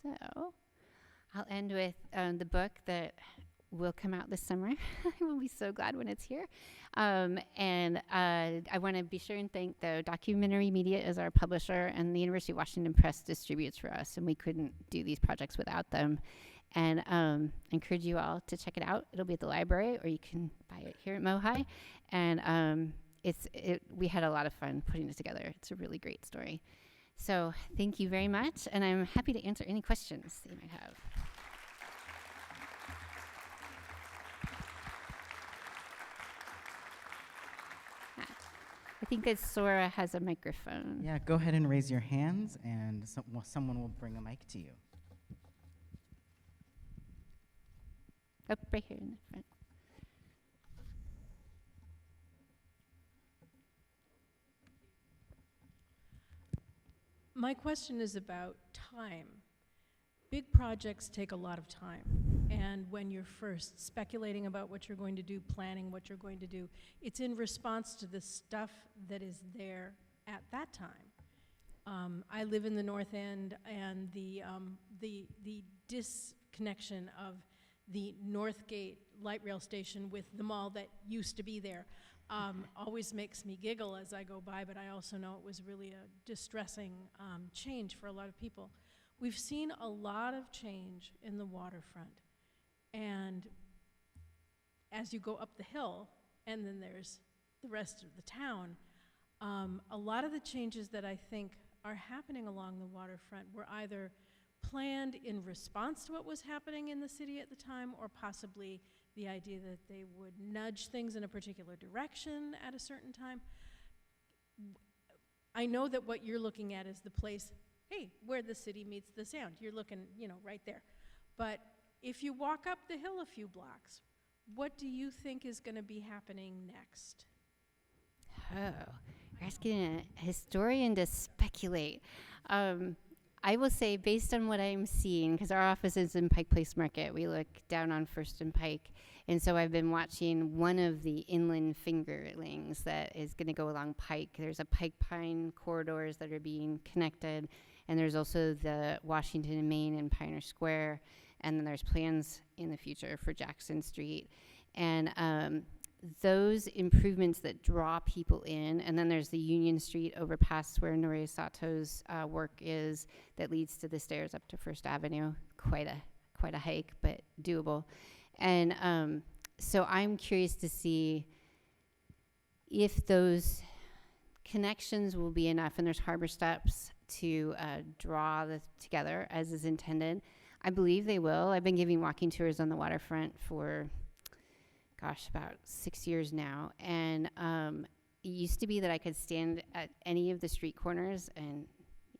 So I'll end with the book that will come out this summer. I will be so glad when it's here. And I want to be sure and thank the Documentary Media as our publisher, and the University of Washington Press distributes for us, and we couldn't do these projects without them. And I encourage you all to check it out. It'll be at the library, or you can buy it here at Mohai. And we had a lot of fun putting it together. It's a really great story. So thank you very much, and I'm happy to answer any questions that you might have. I think that Sora has a microphone. Yeah, go ahead and raise your hands, and someone will bring a mic to you. Oh, right here in the front. My question is about time. Big projects take a lot of time. And when you're first speculating about what you're going to do, planning what you're going to do, it's in response to the stuff that is there at that time. I live in the North End, and the disconnection of the Northgate light rail station with the mall that used to be there always makes me giggle as I go by, but I also know it was really a distressing change for a lot of people. We've seen a lot of change in the waterfront, and as you go up the hill, and then there's the rest of the town, a lot of the changes that I think are happening along the waterfront were either planned in response to what was happening in the city at the time, or possibly the idea that they would nudge things in a particular direction at a certain time. I know that what you're looking at is the place, hey, where the city meets the sound. You're looking, right there. But if you walk up the hill a few blocks, what do you think is going to be happening next? Oh, you're asking a historian to speculate. I will say, based on what I'm seeing, because our office is in Pike Place Market, we look down on First and Pike, and so I've been watching one of the inland fingerlings that is going to go along Pike. There's a Pike Pine corridors that are being connected, and there's also the Washington and Main and Pioneer Square, and then there's plans in the future for Jackson Street. And those improvements that draw people in, and then there's the Union Street overpass where Noria Sato's work is, that leads to the stairs up to First Avenue. Quite a hike, but doable. And so I'm curious to see if those connections will be enough, and there's harbor steps to draw together as is intended. I believe they will. I've been giving walking tours on the waterfront for about 6 years now. And it used to be that I could stand at any of the street corners and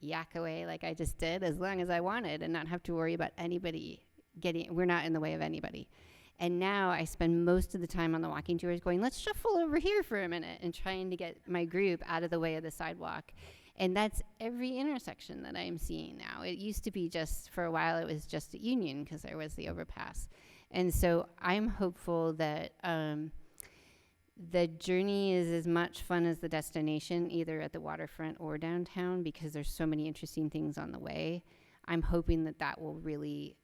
yak away like I just did as long as I wanted and not have to worry about anybody we're not in the way of anybody. And now I spend most of the time on the walking tours going, let's shuffle over here for a minute, and trying to get my group out of the way of the sidewalk. And that's every intersection that I am seeing now. It used to be just, for a while, it was just at Union because there was the overpass. And so I'm hopeful that the journey is as much fun as the destination, either at the waterfront or downtown, because there's so many interesting things on the way. I'm hoping that that will really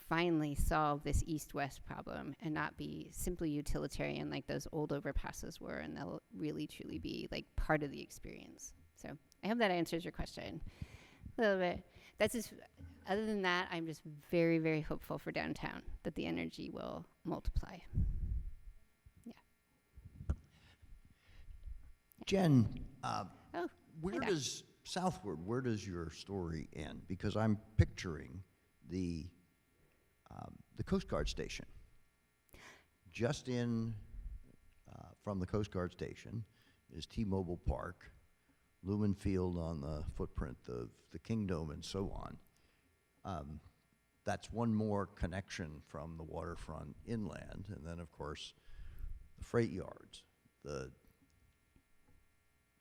finally solve this east-west problem and not be simply utilitarian like those old overpasses were, and they'll really truly be like part of the experience. So I hope that answers your question a little bit. That's just, other than that, I'm just very, very hopeful for downtown that the energy will multiply. Yeah. Jen, Hi, southward, where does your story end? Because I'm picturing the Coast Guard station. Just from the Coast Guard station is T-Mobile Park, Lumen Field on the footprint of the Kingdom, and so on. That's one more connection from the waterfront inland, and then of course the freight yards, the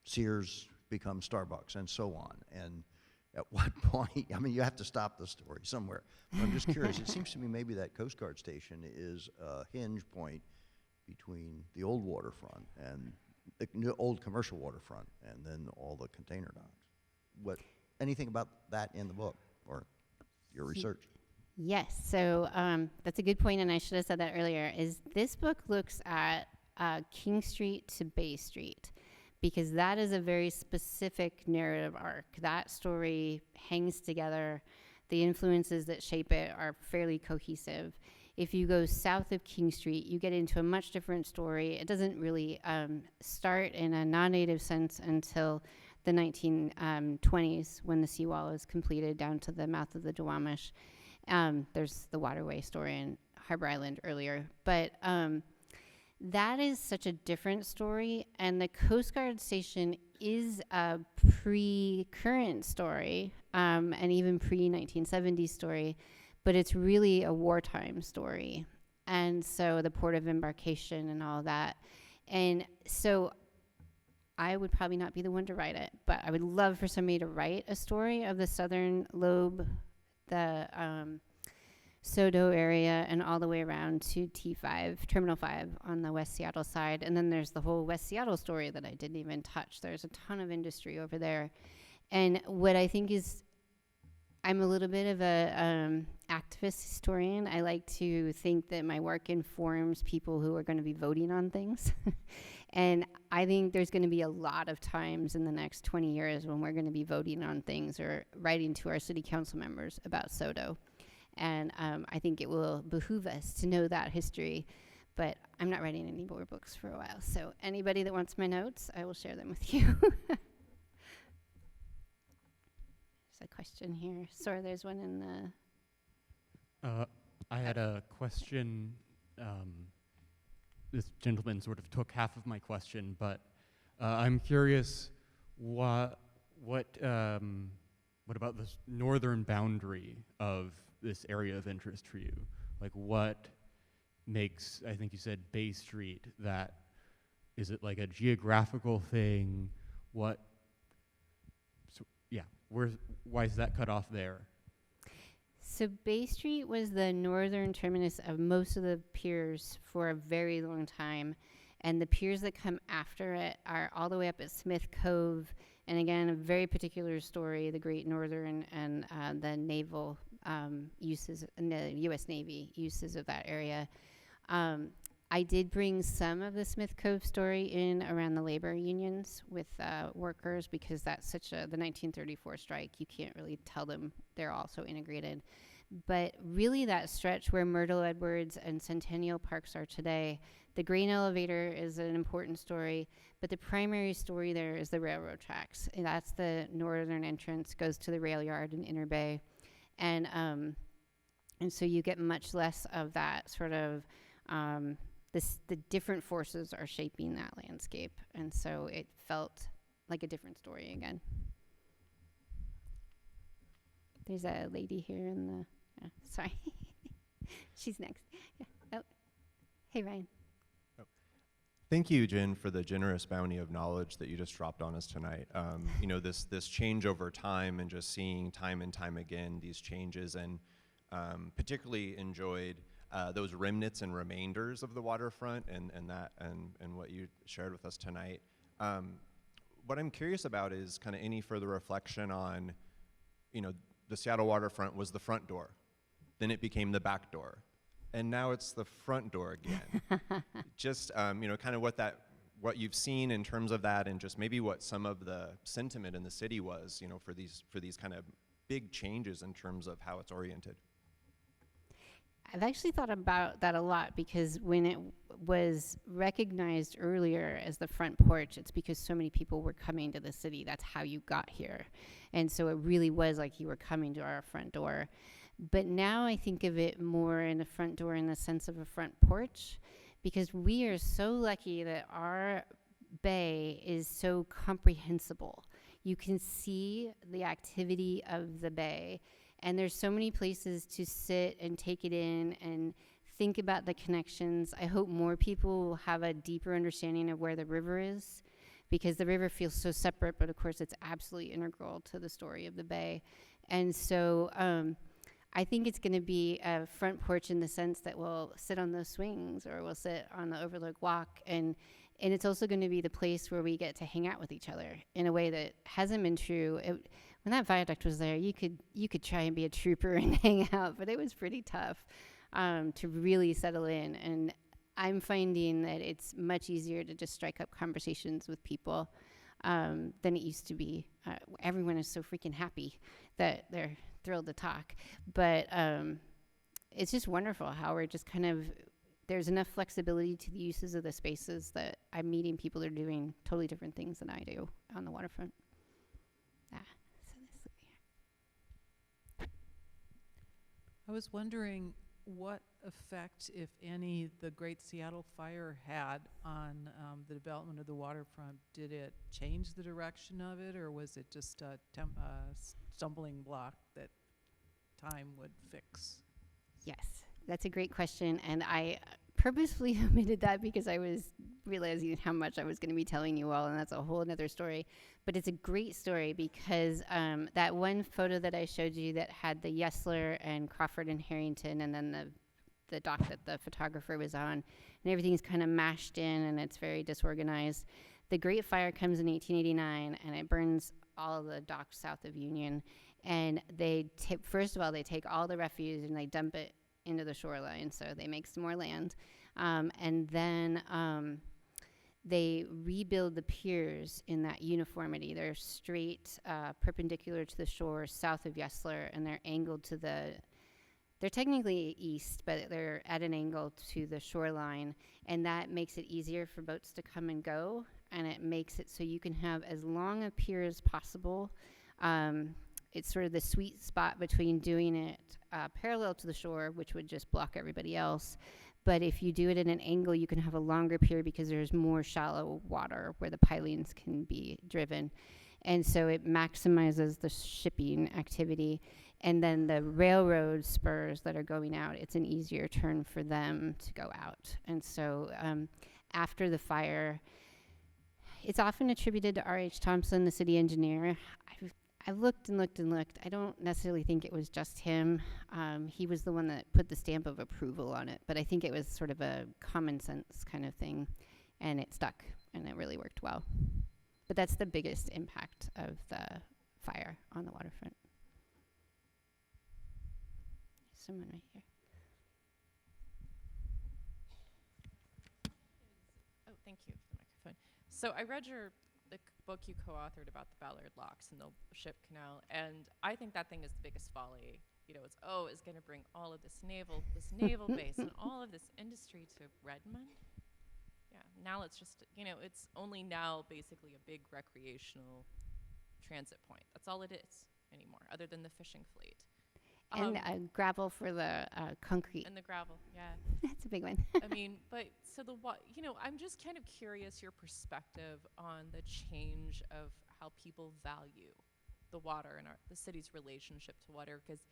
Sears becomes Starbucks, and so on. And at what point, I mean, you have to stop the story somewhere. But I'm just curious, it seems to me maybe that Coast Guard station is a hinge point between the old waterfront and the old commercial waterfront, and then all the container docks. Anything about that in the book or your research? Yes, so that's a good point, and I should have said that earlier, is this book looks at King Street to Bay Street, because that is a very specific narrative arc. That story hangs together. The influences that shape it are fairly cohesive. If you go south of King Street, you get into a much different story. It doesn't really start in a non-native sense until the 1920s, when the seawall is completed down to the mouth of the Duwamish. There's the waterway story in Harbor Island earlier. But that is such a different story, and the Coast Guard station is a pre-current story, and even pre-1970s story, but it's really a wartime story. And so the port of embarkation and all that. And so I would probably not be the one to write it, but I would love for somebody to write a story of the southern lobe, the Sodo area, and all the way around to T5, Terminal 5 on the West Seattle side. And then there's the whole West Seattle story that I didn't even touch. There's a ton of industry over there. And what I think is, I'm a little bit of a activist historian. I like to think that my work informs people who are going to be voting on things. And I think there's going to be a lot of times in the next 20 years when we're going to be voting on things or writing to our city council members about SODO. And I think it will behoove us to know that history. But I'm not writing any more books for a while. So anybody that wants my notes, I will share them with you. There's a question here. Sorry, there's one in the... I had a question. This gentleman sort of took half of my question, but I'm curious what about this northern boundary of this area of interest for you? Like, what makes, I think you said Bay Street, that, is it like a geographical thing? why is that cut off there? So Bay Street was the northern terminus of most of the piers for a very long time. And the piers that come after it are all the way up at Smith Cove. And again, a very particular story, the Great Northern and the naval uses, and the U.S. Navy uses of that area. I did bring some of the Smith Cove story in around the labor unions with workers, because that's such the 1934 strike, you can't really tell them they're all so integrated. But really that stretch where Myrtle Edwards and Centennial Parks are today, the grain elevator is an important story, but the primary story there is the railroad tracks. And that's the northern entrance, goes to the rail yard in Inner Bay. And so you get much less of that sort of, the different forces are shaping that landscape. And so it felt like a different story again. There's a lady here in the, sorry. She's next. Yeah. Oh, hey, Ryan. Thank you, Jen, for the generous bounty of knowledge that you just dropped on us tonight. You know, this change over time, and just seeing time and time again these changes, and particularly enjoyed those remnants and remainders of the waterfront, and what you shared with us tonight. What I'm curious about is kind of any further reflection on, you know, the Seattle waterfront was the front door, then it became the back door, and now it's the front door again. Just you know, kind of what you've seen in terms of that, and just maybe what some of the sentiment in the city was, you know, for these kind of big changes in terms of how it's oriented. I've actually thought about that a lot, because when it was recognized earlier as the front porch, it's because so many people were coming to the city. That's how you got here. And so it really was like you were coming to our front door. But now I think of it more in a front door in the sense of a front porch, because we are so lucky that our bay is so comprehensible. You can see the activity of the bay, and there's so many places to sit and take it in and think about the connections. I hope more people will have a deeper understanding of where the river is, because the river feels so separate, but of course it's absolutely integral to the story of the bay. And so I think it's going to be a front porch in the sense that we'll sit on those swings, or we'll sit on the Overlook Walk, and it's also going to be the place where we get to hang out with each other in a way that hasn't been true. When that viaduct was there, you could try and be a trooper and hang out, but it was pretty tough to really settle in. And I'm finding that it's much easier to just strike up conversations with people than it used to be. Everyone is so freaking happy that they're thrilled to talk. But it's just wonderful how we're just kind of, there's enough flexibility to the uses of the spaces that I'm meeting people that are doing totally different things than I do on the waterfront. I was wondering what effect, if any, the Great Seattle Fire had on the development of the waterfront. Did it change the direction of it, or was it just a stumbling block that time would fix? Yes, that's a great question, and I purposefully omitted that because I was realizing how much I was going to be telling you all, and that's a whole another story. But it's a great story because that one photo that I showed you that had the Yesler and Crawford and Harrington, and then the dock that the photographer was on, and everything's kind of mashed in and it's very disorganized. The Great Fire comes in 1889 and it burns all of the docks south of Union. And they first of all, they take all the refuse and they dump it into the shoreline, so they make some more land. And then they rebuild the piers in that uniformity. They're straight, perpendicular to the shore south of Yesler, and they're angled to they're technically east, but they're at an angle to the shoreline, and that makes it easier for boats to come and go, and it makes it so you can have as long a pier as possible. It's sort of the sweet spot between doing it parallel to the shore, which would just block everybody else. But if you do it at an angle, you can have a longer pier because there's more shallow water where the pilings can be driven. And so it maximizes the shipping activity. And then the railroad spurs that are going out, it's an easier turn for them to go out. And so after the fire, it's often attributed to R.H. Thompson, the city engineer. I looked and looked and looked. I don't necessarily think it was just him. He was the one that put the stamp of approval on it, but I think it was sort of a common sense kind of thing, and it stuck, and it really worked well. But that's the biggest impact of the fire on the waterfront. There's someone right here. Oh, thank you for the microphone. So I read the book you co-authored about the Ballard Locks and the ship canal, and I think that thing is the biggest folly. You know, it's going to bring all of this naval base and all of this industry to Redmond. Yeah, now it's just, it's only now basically a big recreational transit point. That's all it is anymore, other than the fishing fleet. And gravel for the concrete. And the gravel, yeah. That's a big one. I mean, but so I'm just kind of curious your perspective on the change of how people value the water and the city's relationship to water, because,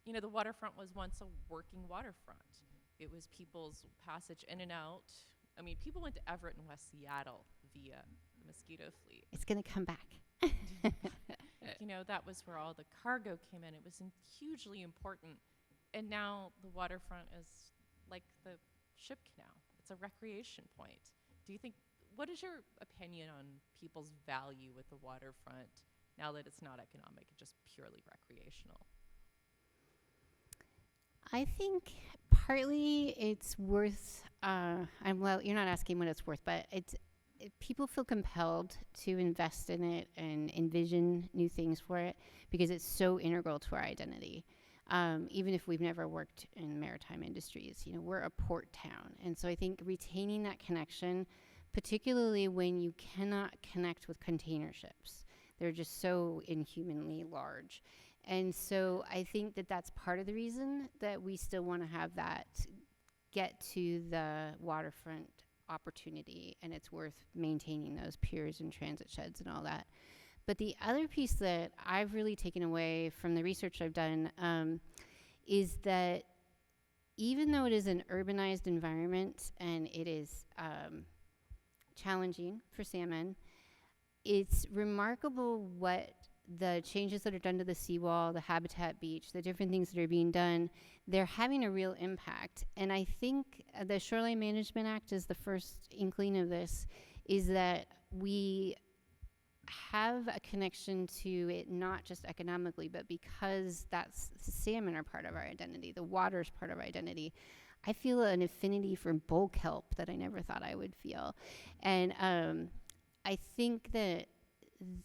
the waterfront was once a working waterfront. It was people's passage in and out. I mean, people went to Everett and West Seattle via the Mosquito Fleet. It's going to come back. That was where all the cargo came in. It was hugely important. And now the waterfront is like the ship canal. It's a recreation point. What is your opinion on people's value with the waterfront now that it's not economic, just purely recreational? I think partly it's worth, well, you're not asking what it's worth, but people feel compelled to invest in it and envision new things for it because it's so integral to our identity. Even if we've never worked in maritime industries, we're a port town. And so I think retaining that connection, particularly when you cannot connect with container ships, they're just so inhumanly large. And so I think that that's part of the reason that we still want to have that get to the waterfront opportunity, and it's worth maintaining those piers and transit sheds and all that. But the other piece that I've really taken away from the research I've done is that even though it is an urbanized environment and it is challenging for salmon, it's remarkable what the changes that are done to the seawall, the habitat beach, the different things that are being done, they're having a real impact. And I think the Shoreline Management Act is the first inkling of this, is that we have a connection to it, not just economically, but because salmon are part of our identity, the water is part of our identity. I feel an affinity for bulk kelp that I never thought I would feel. And I think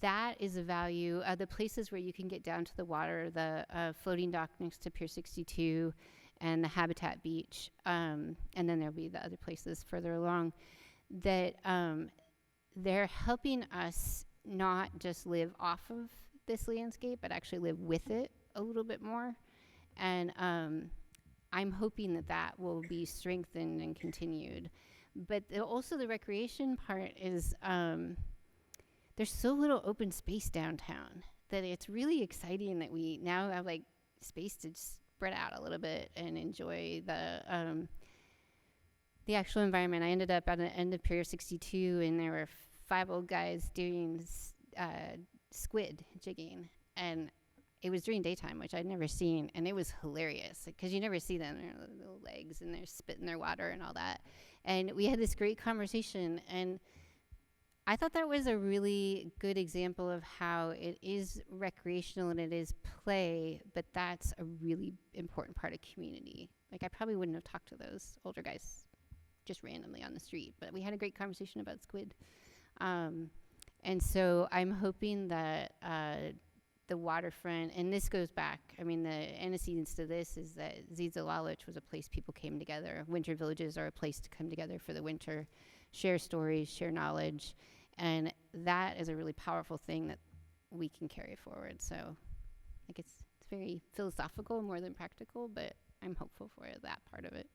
that is a value. The places where you can get down to the water, the floating dock next to Pier 62 and the Habitat Beach, and then there'll be the other places further along, that they're helping us not just live off of this landscape, but actually live with it a little bit more. And I'm hoping that will be strengthened and continued. But also the recreation part is there's so little open space downtown that it's really exciting that we now have space to spread out a little bit and enjoy the actual environment. I ended up at the end of Pier 62 and there were 5 old guys doing squid jigging, and it was during daytime, which I'd never seen, and it was hilarious because you never see them. Their little legs and they're spitting their water and all that. And we had this great conversation, and I thought that was a really good example of how it is recreational and it is play, but that's a really important part of community. I probably wouldn't have talked to those older guys just randomly on the street, but we had a great conversation about squid. And so I'm hoping that the waterfront, and this goes back, the antecedents to this is that Dzidzilalich was a place people came together. Winter villages are a place to come together for the winter, share stories, share knowledge. And that is a really powerful thing that we can carry forward. So I think it's very philosophical more than practical, but I'm hopeful for that part of it.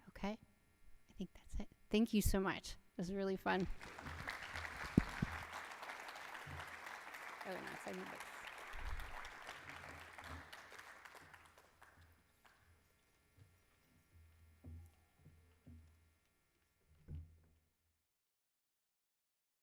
Okay, I think that's it. Thank you so much. It was really fun. Oh, no, it's